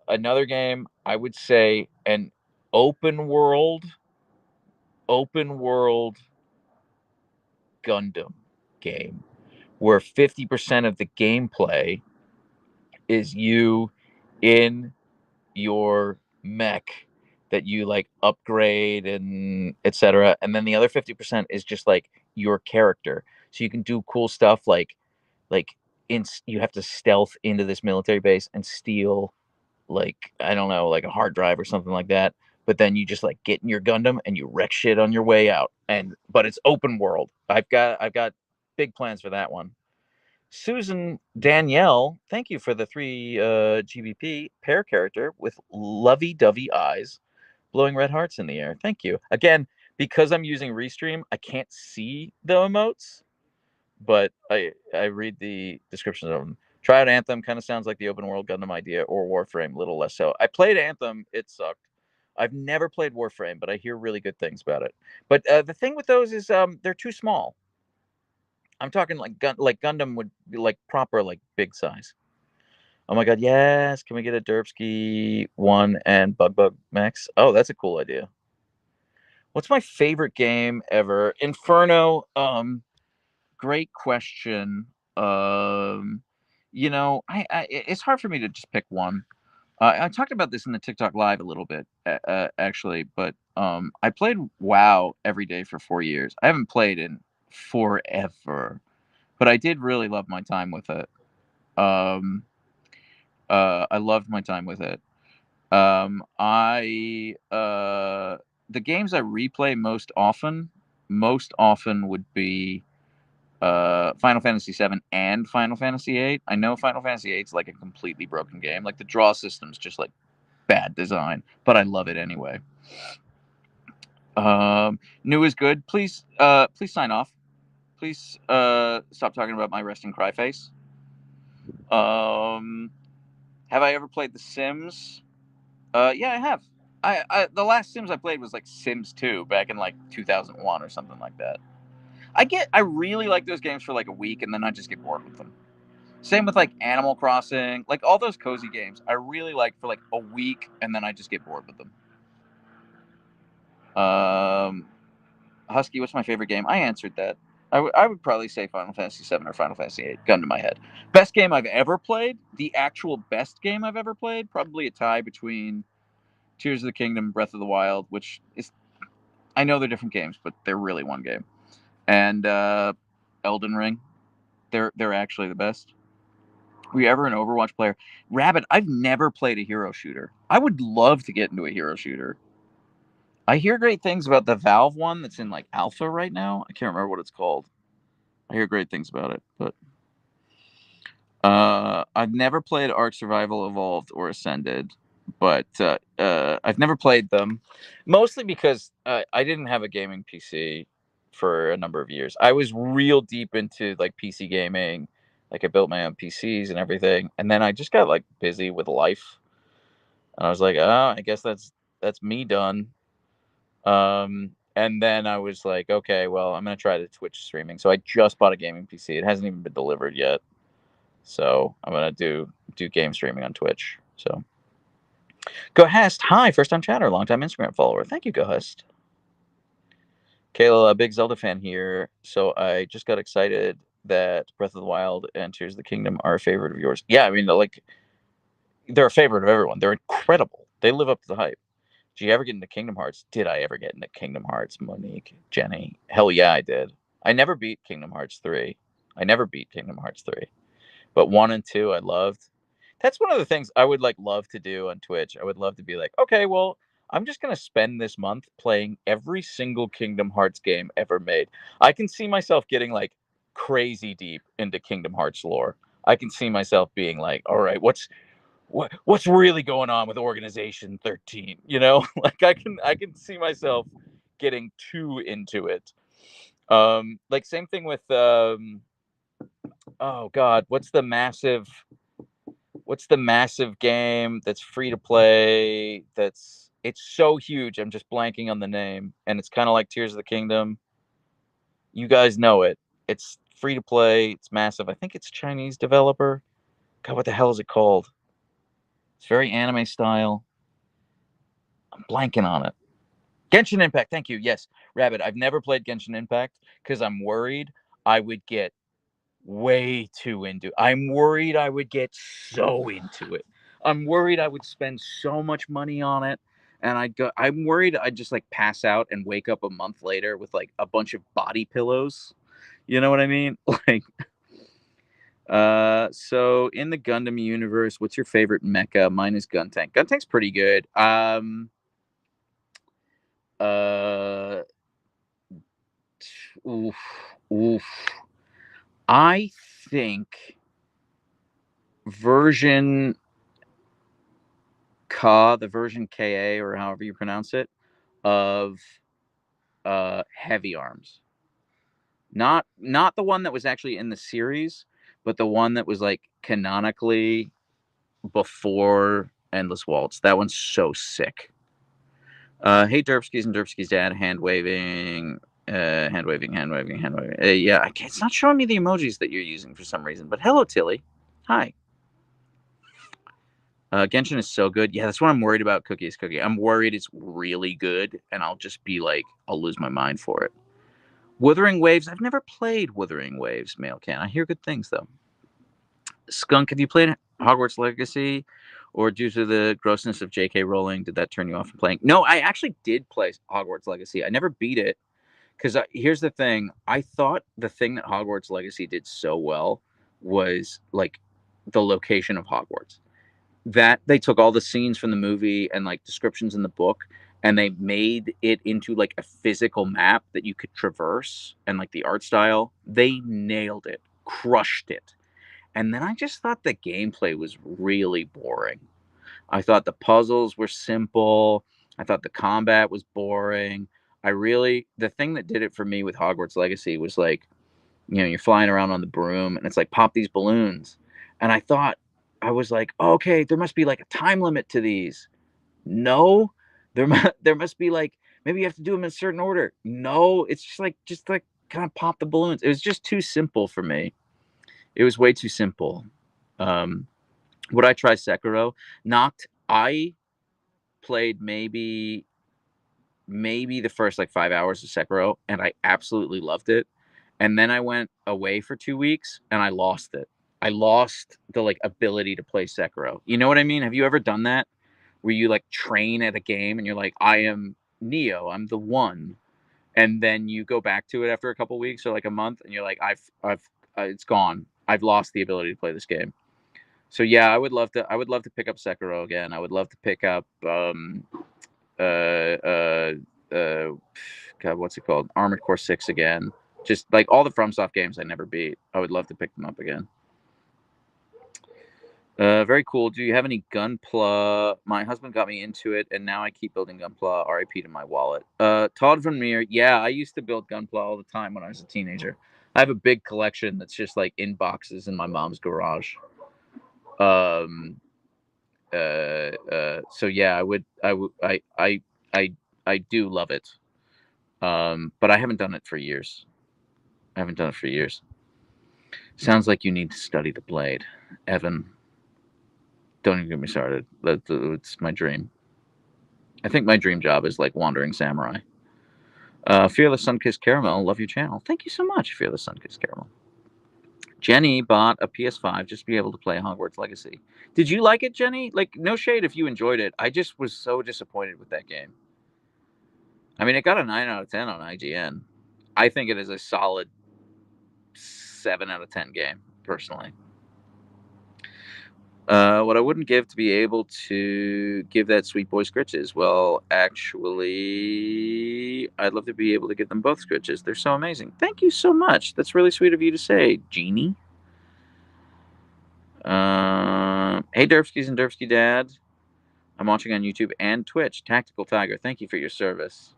Another game, I would say an open world Gundam game where 50% of the gameplay is you in your mech that you like upgrade and etc. And then the other 50% is just like your character. So you can do cool stuff like you have to stealth into this military base and steal like I don't know, like a hard drive or something like that. But then you just like get in your Gundam and you wreck shit on your way out. But it's open world. I've got big plans for that one. Susan Danielle, thank you for the 3 GBP pair character with lovey-dovey eyes. Blowing red hearts in the air. Thank you. Again, because I'm using Restream, I can't see the emotes, but I read the descriptions of them. Try out Anthem. Kind of sounds like the open world Gundam idea, or Warframe, little less so. I played Anthem. It sucked. I've never played Warframe, but I hear really good things about it. But the thing with those is they're too small. I'm talking like Gundam would be like proper like big size. Oh my god, yes! Can we get a Derpski 1 and Bug Max? Oh, that's a cool idea. What's my favorite game ever? Inferno. Great question. You know, it's hard for me to just pick one. I talked about this in the TikTok live a little bit, actually, but I played WoW every day for 4 years. I haven't played in forever, but I did really love my time with it. I loved my time with it. I the games I replay most often would be Final Fantasy VII and Final Fantasy VIII. I know Final Fantasy VIII is like a completely broken game. Like the draw system's just like bad design, but I love it anyway. New is good. Please sign off. Please stop talking about my resting cry face. Have I ever played The Sims? Yeah, I have. The last Sims I played was like Sims 2 back in like 2001 or something like that. I really like those games for like a week and then I just get bored with them. Same with like Animal Crossing, like all those cozy games. I really like for like a week and then I just get bored with them. Husky, what's my favorite game? I answered that. I would probably say Final Fantasy VII or Final Fantasy VIII. Gun to my head. Best game I've ever played. The actual best game I've ever played. Probably a tie between Tears of the Kingdom, Breath of the Wild, which is, I know they're different games, but they're really one game. And Elden Ring. They're actually the best. Were you ever an Overwatch player? Rabbit, I've never played a hero shooter. I would love to get into a hero shooter. I hear great things about the Valve one that's in like alpha right now. I can't remember what it's called. I hear great things about it, but I've never played Ark Survival Evolved or Ascended, but I've never played them, mostly because I didn't have a gaming PC for a number of years. I was real deep into like PC gaming, like I built my own PCs and everything, and then I just got like busy with life, and I was like, oh, I guess that's me done. And then I was like, okay, well, I'm gonna try the Twitch streaming. So I just bought a gaming PC. It hasn't even been delivered yet. So I'm gonna do game streaming on Twitch. So Go Hest, hi, first time chatter, long time Instagram follower. Thank you, Go Hest. Kayla, a big Zelda fan here. So I just got excited that Breath of the Wild and Tears of the Kingdom are a favorite of yours. Yeah, I mean, like, they're a favorite of everyone. They're incredible. They live up to the hype. Did you ever get into Kingdom Hearts? Did I ever get into Kingdom Hearts, Monique, Jenny? Hell yeah, I did. I never beat Kingdom Hearts 3. I never beat Kingdom Hearts 3. But 1 and 2 I loved. That's one of the things I would like love to do on Twitch. I would love to be like, okay, well, I'm just going to spend this month playing every single Kingdom Hearts game ever made. I can see myself getting like crazy deep into Kingdom Hearts lore. I can see myself being like, all right, what's really going on with Organization 13? You know, like I can see myself getting too into it. Like same thing with oh god, what's the massive game that's free to play it's so huge, I'm just blanking on the name, and it's kind of like Tears of the Kingdom. You guys know it. It's free to play, it's massive. I think it's Chinese developer. God, what the hell is it called? It's very anime style. I'm blanking on it. Genshin Impact, thank you. Yes, Rabbit. I've never played Genshin Impact because I'm worried I would get way too into it. I'm worried I would get so into it. I'm worried I would spend so much money on it. And I'm worried I'd just like pass out and wake up a month later with like a bunch of body pillows. You know what I mean? Like, so in the Gundam universe, what's your favorite mecha? Mine is Guntank. Guntank's pretty good. Uh, oof, oof. I think version Ka, the version KA or however you pronounce it, of Heavy Arms. Not the one that was actually in the series, but the one that was like canonically before Endless Waltz. That one's so sick. Hey Derpskis and Derpskis dad, hand waving, hand waving, hand waving, hand waving. Yeah, it's not showing me the emojis that you're using for some reason. But hello, Tilly. Hi. Genshin is so good. Yeah, that's what I'm worried about. Cookie. I'm worried it's really good, and I'll just be like, I'll lose my mind for it. Wuthering Waves. I've never played Wuthering Waves. Mailcan. I hear good things though. Skunk, have you played Hogwarts Legacy, or due to the grossness of J.K. Rowling, did that turn you off from playing? No, I actually did play Hogwarts Legacy. I never beat it because here's the thing. I thought the thing that Hogwarts Legacy did so well was like the location of Hogwarts. That they took all the scenes from the movie and like descriptions in the book and they made it into like a physical map that you could traverse, and like the art style, they nailed it, crushed it. And then I just thought the gameplay was really boring. I thought the puzzles were simple. I thought the combat was boring. The thing that did it for me with Hogwarts Legacy was like, you're flying around on the broom and it's like, pop these balloons. And I was like, oh, okay, there must be like a time limit to these. No, there must be like, maybe you have to do them in a certain order. No, it's just like kind of pop the balloons. It was just too simple for me. It was way too simple. Would I try Sekiro? Not. I played maybe the first like 5 hours of Sekiro, and I absolutely loved it. And then I went away for 2 weeks, and I lost it. I lost the like ability to play Sekiro. You know what I mean? Have you ever done that? Where you like train at a game, and you're like, I am Neo. I'm the one. And then you go back to it after a couple weeks or like a month, and you're like, it's gone. I've lost the ability to play this game. So yeah, I would love to pick up Sekiro again. I would love to pick up uh uh uh God, what's it called? Armored Core 6 again. Just like all the FromSoft games I never beat. I would love to pick them up again. Very cool. Do you have any Gunpla? My husband got me into it, and now I keep building Gunpla. RIP to my wallet. Todd Van Meer. Yeah, I used to build Gunpla all the time when I was a teenager. I have a big collection that's just like in boxes in my mom's garage. So yeah, I do love it. But I haven't done it for years. Sounds like you need to study the blade, Evan. Don't even get me started. It's my dream. I think my dream job is like wandering samurai. Fearless Sunkissed Caramel, love your channel. Thank you so much, Fearless Sunkissed Caramel. Jenny bought a PS5 just to be able to play Hogwarts Legacy. Did you like it, Jenny? Like, no shade if you enjoyed it. I just was so disappointed with that game. I mean, it got a 9 out of 10 on IGN. I think it is a solid 7 out of 10 game, personally. What I wouldn't give to be able to give that sweet boy scritches. Well, actually, I'd love to be able to give them both scritches. They're so amazing. Thank you so much. That's really sweet of you to say, Jeannie. Hey, Derpskis and Derpsky Dad. I'm watching on YouTube and Twitch. Tactical Tiger, thank you for your service.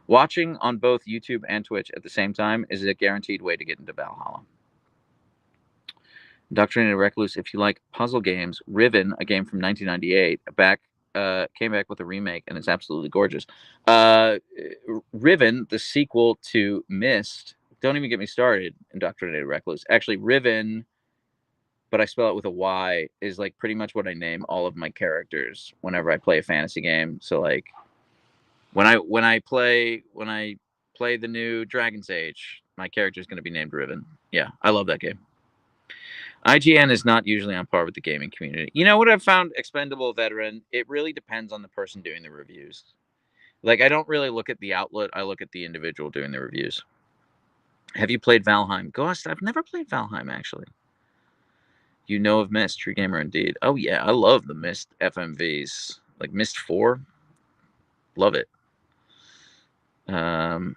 Watching on both YouTube and Twitch at the same time is a guaranteed way to get into Valhalla. Indoctrinated Recluse, if you like puzzle games, Riven, a game from 1998, came back with a remake, and it's absolutely gorgeous. Riven, the sequel to Myst, don't even get me started, Indoctrinated Recluse. Actually, Riven, but I spell it with a Y, is like pretty much what I name all of my characters whenever I play a fantasy game. So like when I play the new Dragon's Age, my character is going to be named Riven. Yeah, I love that game. IGN is not usually on par with the gaming community. You know what I've found, Expendable Veteran? It really depends on the person doing the reviews. Like, I don't really look at the outlet. I look at the individual doing the reviews. Have you played Valheim? Ghost, I've never played Valheim, actually. You know of Myst, True Gamer indeed. Oh, yeah, I love the Myst FMVs. Like Myst 4. Love it. I'm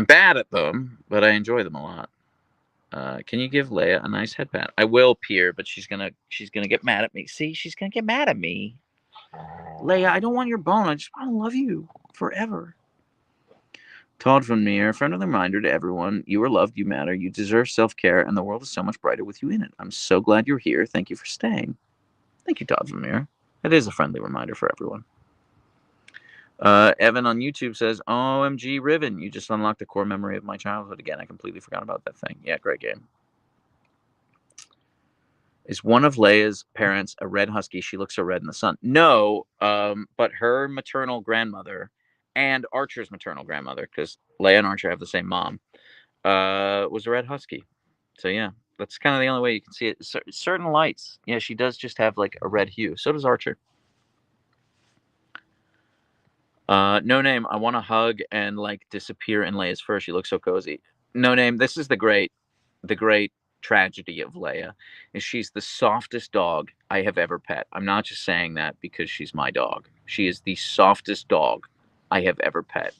bad at them, but I enjoy them a lot. Can you give Leia a nice head pat? I will, Pierre, but she's gonna get mad at me. See, she's gonna get mad at me. Leia, I don't want your bone. I just want to love you forever. Todd from Mir, a friendly reminder to everyone: you are loved, you matter, you deserve self-care, and the world is so much brighter with you in it. I'm so glad you're here. Thank you for staying. Thank you, Todd from Mir. That is a friendly reminder for everyone. Evan on YouTube says, OMG Riven, you just unlocked a core memory of my childhood again. I completely forgot about that thing. Yeah, great game. Is one of Leia's parents a red husky? She looks so red in the sun. No, but her maternal grandmother and Archer's maternal grandmother, because Leia and Archer have the same mom, was a red husky. So yeah, that's kind of the only way you can see it. Certain lights, yeah, she does just have like a red hue. So does Archer. No Name, I want to hug and like disappear in Leia's fur. She looks so cozy. No Name, this is the great tragedy of Leia is she's the softest dog I have ever pet. I'm not just saying that because she's my dog. She is the softest dog I have ever pet.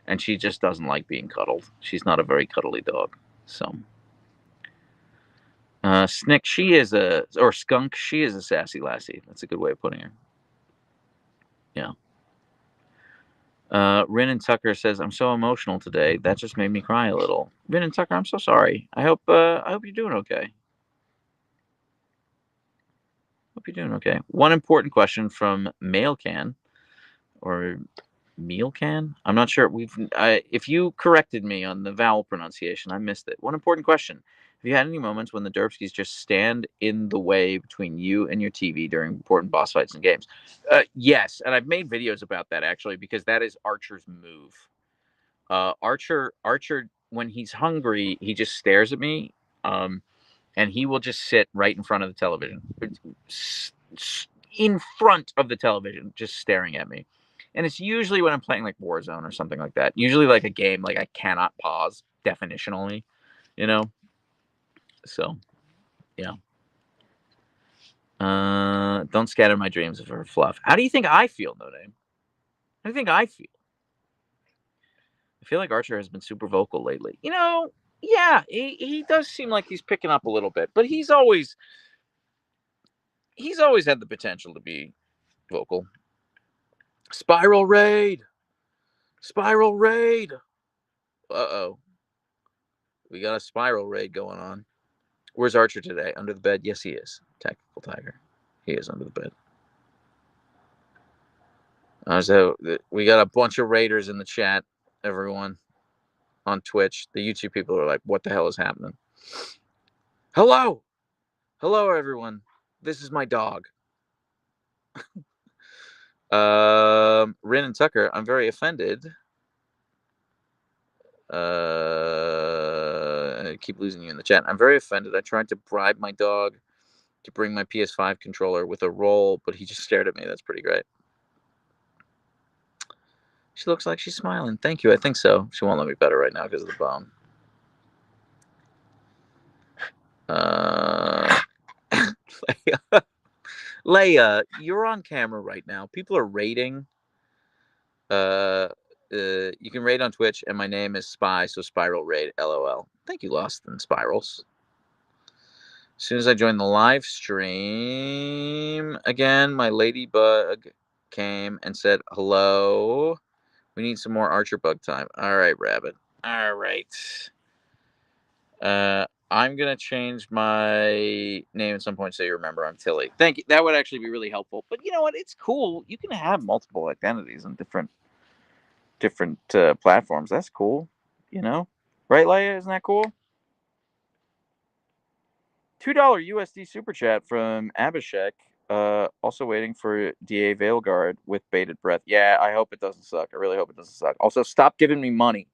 And she just doesn't like being cuddled. She's not a very cuddly dog. So Snick, or Skunk, she is a sassy lassie. That's a good way of putting her. Yeah. Rin and Tucker says, I'm so emotional today. That just made me cry a little. Rin and Tucker, I'm so sorry. I hope you're doing okay. Hope you're doing okay. One important question from Mailcan or Mealcan. I'm not sure. If you corrected me on the vowel pronunciation, I missed it. One important question: have you had any moments when the Derpskis just stand in the way between you and your TV during important boss fights and games? Yes, and I've made videos about that actually because that is Archer's move. Archer, when he's hungry, he just stares at me. And he will just sit right in front of the television, in front of the television, just staring at me. And it's usually when I'm playing like Warzone or something like that. Usually like a game like I cannot pause definitionally, you know. So, yeah. Don't scatter my dreams for fluff. How do you think I feel, No Name? How do you think I feel? I feel like Archer has been super vocal lately. You know, yeah, he does seem like he's picking up a little bit, but he's always had the potential to be vocal. Spiral raid. Spiral raid. Uh-oh. We got a spiral raid going on. Where's Archer today? Under the bed? Yes, he is. Tactical Tiger. He is under the bed. So we got a bunch of raiders in the chat, everyone, on Twitch. The YouTube people are like, what the hell is happening? Hello. Hello, everyone. This is my dog. Rin and Tucker, I'm very offended. I keep losing you in the chat. I'm very offended. I tried to bribe my dog to bring my PS5 controller with a roll, but he just stared at me. That's pretty great. She looks like she's smiling. Thank you. I think so. She won't let me pet her right now because of the bone. Leia, you're on camera right now. People are raiding. You can raid on Twitch, and my name is Spy, so Spiral Raid, LOL. Thank you, Lost in Spirals. As soon as I joined the live stream again, my ladybug came and said, hello. We need some more Archer bug time. All right, Rabbit. All right. I'm going to change my name at some point so you remember I'm Tilly. Thank you. That would actually be really helpful. But you know what? It's cool. You can have multiple identities on different platforms. That's cool. You know? Right, Leia? Isn't that cool? $2 USD super chat from Abhishek. Also waiting for DA Veilguard with bated breath. Yeah, I hope it doesn't suck. I really hope it doesn't suck. Also, stop giving me money.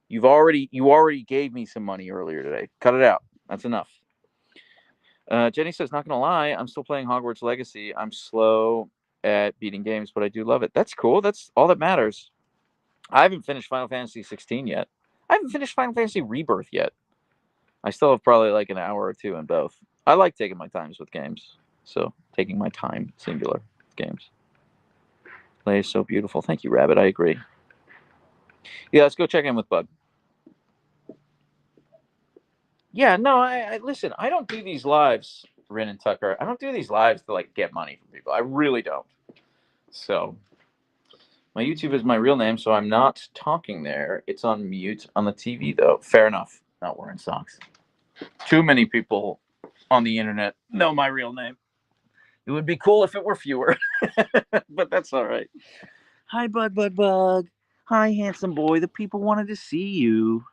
You already gave me some money earlier today. Cut it out. That's enough. Jenny says, not gonna lie, I'm still playing Hogwarts Legacy. I'm slow at beating games, but I do love it. That's cool. That's all that matters. I haven't finished Final Fantasy 16 yet. I haven't finished Final Fantasy Rebirth yet. I still have probably like an hour or two in both. I like taking my times with games. So taking my time, singular, with games. Play is so beautiful. Thank you, Rabbit. I agree. Yeah, let's go check in with Bug. Yeah, no, I listen. I don't do these lives, Rin and Tucker. I don't do these lives to like get money from people. I really don't. So my YouTube is my real name, so I'm not talking there. It's on mute on the TV though. Fair enough. Not wearing socks. Too many people on the internet know my real name. It would be cool if it were fewer, but that's all right. Hi, Bug. Hi, handsome boy. The people wanted to see you.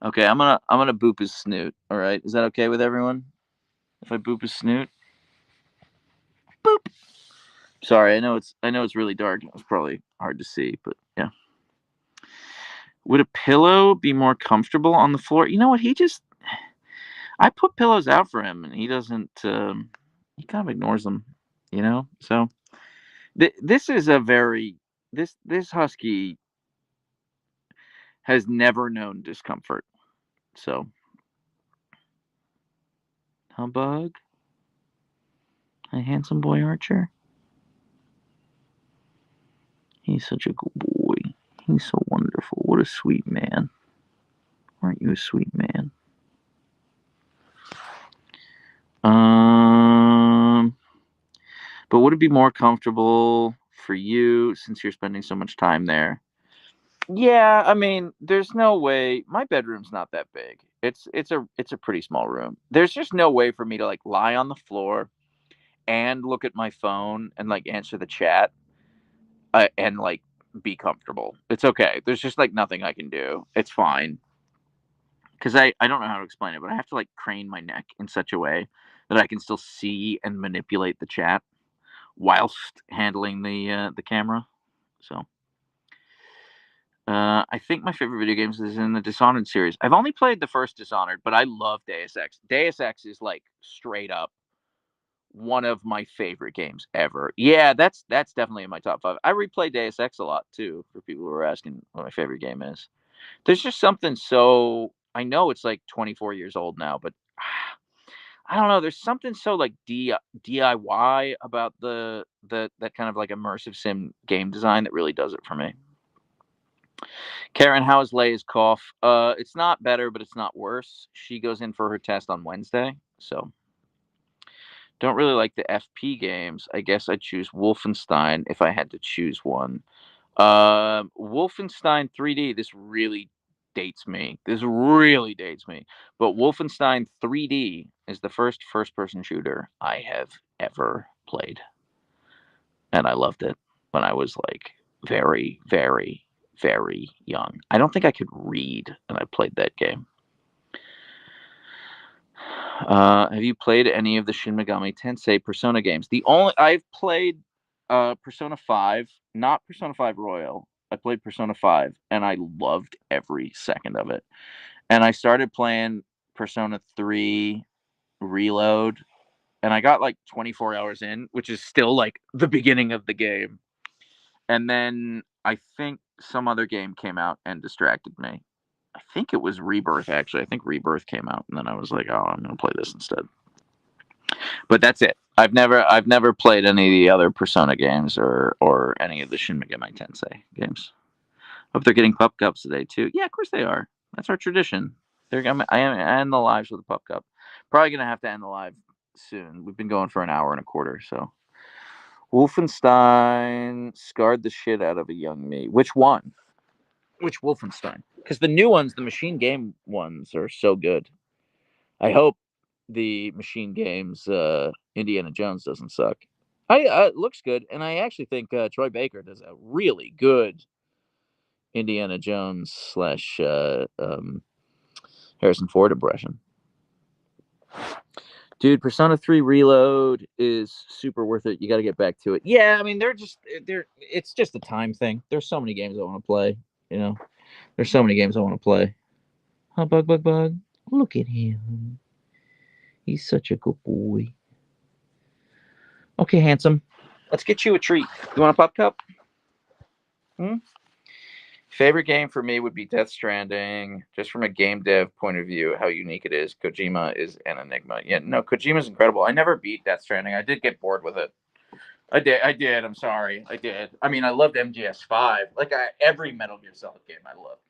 Okay, I'm gonna boop his snoot. All right, is that okay with everyone? If I boop his snoot, boop. Sorry, I know it's really dark. It's probably hard to see, but yeah. Would a pillow be more comfortable on the floor? You know what? I put pillows out for him, and he doesn't. He kind of ignores them. So this is a very this husky has never known discomfort. So, humbug, a handsome boy Archer. He's such a good boy. He's so wonderful. What a sweet man. Aren't you a sweet man? Um, but would it be more comfortable for you since you're spending so much time there? Yeah, I mean, there's no way. My bedroom's not that big. It's a pretty small room. There's just no way for me to like lie on the floor and look at my phone and like answer the chat and like be comfortable. It's okay. There's just like nothing I can do. It's fine because I don't know how to explain it, but I have to like crane my neck in such a way that I can still see and manipulate the chat whilst handling the camera. So I think my favorite video games is in the Dishonored series. I've only played the first Dishonored, but I love Deus Ex. Deus Ex is like straight up one of my favorite games ever. Yeah, that's definitely in my top 5. I replay Deus Ex a lot too for people who are asking what my favorite game is. There's just something so I know it's like 24 years old now, but I don't know. There's something so like DIY about the that kind of like immersive sim game design that really does it for me. Karen, how is Leia's cough? It's not better, but it's not worse. She goes in for her test on Wednesday, so don't really like the FP games. I guess I'd choose Wolfenstein if I had to choose one. Wolfenstein 3D. This really dates me. This really dates me. But Wolfenstein 3D is the first-person shooter I have ever played, and I loved it when I was like very, very, very young. I don't think I could read, and I played that game. Have you played any of the Shin Megami Tensei Persona games? The only I've played Persona 5, not Persona 5 Royal. I played Persona 5 and I loved every second of it. And I started playing Persona 3 Reload and I got like 24 hours in, which is still like the beginning of the game. And then I think some other game came out and distracted me. I think it was Rebirth actually. I think Rebirth came out and then I was like, "Oh, I'm going to play this instead." But that's it. I've never played any of the other Persona games or any of the Shin Megami Tensei games. Hope they're getting pup cups today too. Yeah, of course they are. That's our tradition. I end the lives with a pup cup. Probably gonna have to end the live soon. We've been going for an hour and a quarter. So Wolfenstein scarred the shit out of a young me. Which one? Which Wolfenstein? Because the new ones, the machine game ones, are so good. I hope the machine games Indiana Jones doesn't suck. It looks good, and I actually think Troy Baker does a really good Indiana Jones slash Harrison Ford impression. Dude, Persona 3 Reload is super worth it. You got to get back to it. Yeah, I mean they're it's just a time thing. There's so many games I want to play, you know. There's so many games I want to play. Oh, bug. Look at him. He's such a good boy. Okay, handsome. Let's get you a treat. You want a pop cup? Hmm? Favorite game for me would be Death Stranding. Just from a game dev point of view, how unique it is. Kojima is an enigma. Yeah, no, Kojima's incredible. I never beat Death Stranding. I did get bored with it. I did. I'm sorry. I did. I mean, I loved MGS5. Like every Metal Gear Solid game, I loved.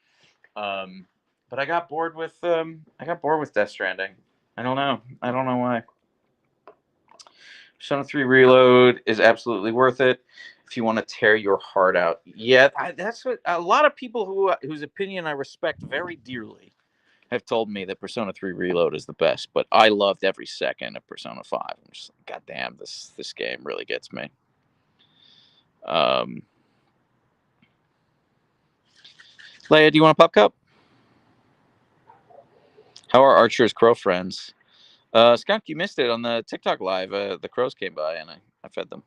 But I got bored with Death Stranding. I don't know. I don't know why. Persona 3 Reload is absolutely worth it if you want to tear your heart out. Yeah, that's what a lot of people whose opinion I respect very dearly have told me that Persona 3 Reload is the best, but I loved every second of Persona 5. I'm just like, God damn, this game really gets me. Leia, do you want a pop cup? How are Archer's crow friends? Skunk, you missed it on the TikTok live. The crows came by and I fed them.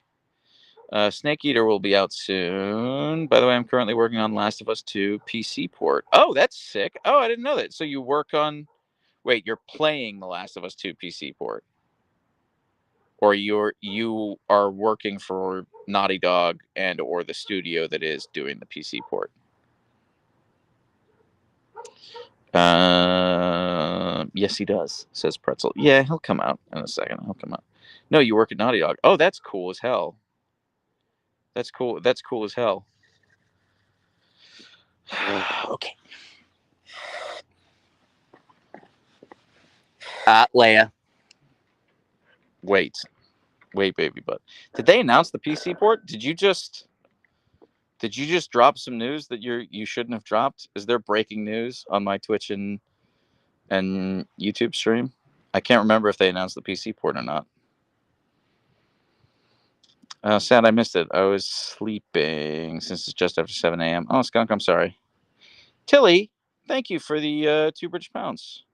Snake Eater will be out soon. By the way, I'm currently working on Last of Us 2 PC port. Oh, that's sick. Oh, I didn't know that. So you work on... Wait, you're playing the Last of Us 2 PC port? Or you are working for Naughty Dog and or the studio that is doing the PC port? Yes, he does, says Pretzel. Yeah, he'll come out in a second. He'll come out. No, you work at Naughty Dog. Oh, that's cool as hell. That's cool. That's cool as hell. Okay. Leia. Wait, baby butt. Did they announce the PC port? Did you just drop some news that you shouldn't have dropped? Is there breaking news on my Twitch and YouTube stream? I can't remember if they announced the PC port or not. Sad I missed it. I was sleeping since it's just after 7 a.m. Oh, Skunk, I'm sorry. Tilly, thank you for the 2 British pounds.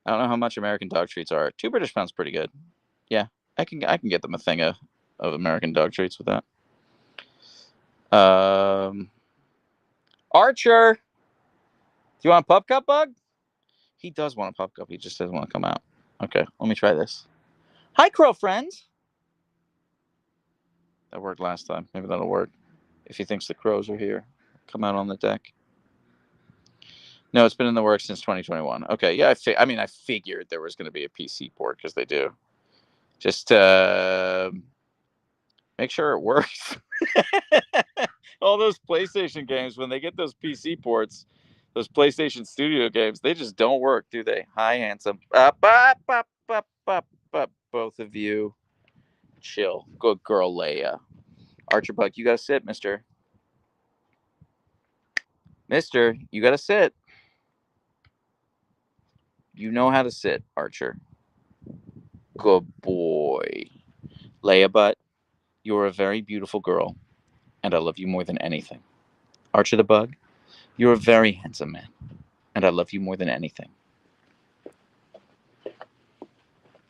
I don't know how much American dog treats are. 2 British pounds pretty good. Yeah, I can get them a thing of American dog treats with that. Archer, do you want a pup cup, Bug? He does want a pup cup. He just doesn't want to come out. Okay, let me try this. Hi, crow friends. That worked last time. Maybe that'll work. If he thinks the crows are here, come out on the deck. No, it's been in the works since 2021. Okay, yeah, I figured there was going to be a PC port because they do. Just make sure it works. All those PlayStation games, when they get those PC ports, those PlayStation Studio games, they just don't work, do they? Hi, handsome. Both of you. Chill. Good girl, Leia. Archer Buck, you gotta sit, mister. Mister, you gotta sit. You know how to sit, Archer. Good boy. Leia Butt, you're a very beautiful girl, and I love you more than anything. Archer the Bug, you're a very handsome man, and I love you more than anything.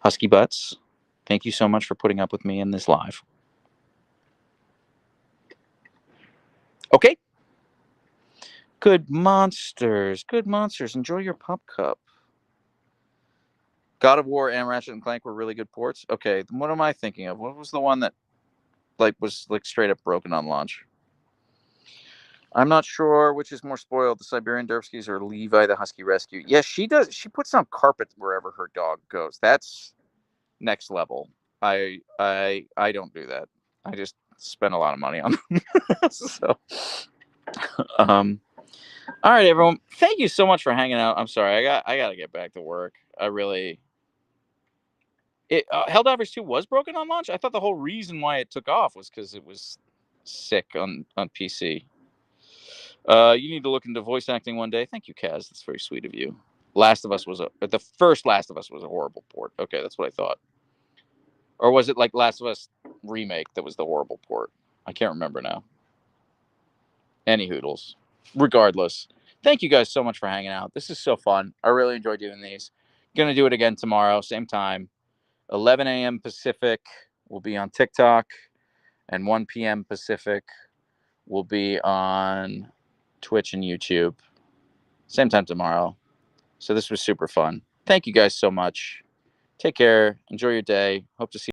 Husky Butts, thank you so much for putting up with me in this live. Okay. Good monsters. Good monsters. Enjoy your pup cup. God of War and Ratchet and Clank were really good ports. Okay, what am I thinking of? What was the one that was straight up broken on launch? I'm not sure which is more spoiled, the Siberian Derpskis or Levi the Husky Rescue. Yeah, she does. She puts down carpet wherever her dog goes. That's next level. I don't do that. I just spend a lot of money on them. So, all right, everyone. Thank you so much for hanging out. I'm sorry. I got to get back to work. I really. Helldivers 2 was broken on launch. I thought the whole reason why it took off was because it was sick on PC. You need to look into voice acting one day. Thank you, Kaz. That's very sweet of you. The first Last of Us was a horrible port. Okay, that's what I thought. Or was it like Last of Us remake that was the horrible port? I can't remember now. Any hoodles. Regardless, thank you guys so much for hanging out. This is so fun. I really enjoy doing these. Gonna do it again tomorrow, same time. 11 a.m. Pacific will be on TikTok, and 1 p.m. Pacific will be on Twitch and YouTube. Same time tomorrow. So this was super fun. Thank you guys so much. Take care. Enjoy your day. Hope to see you.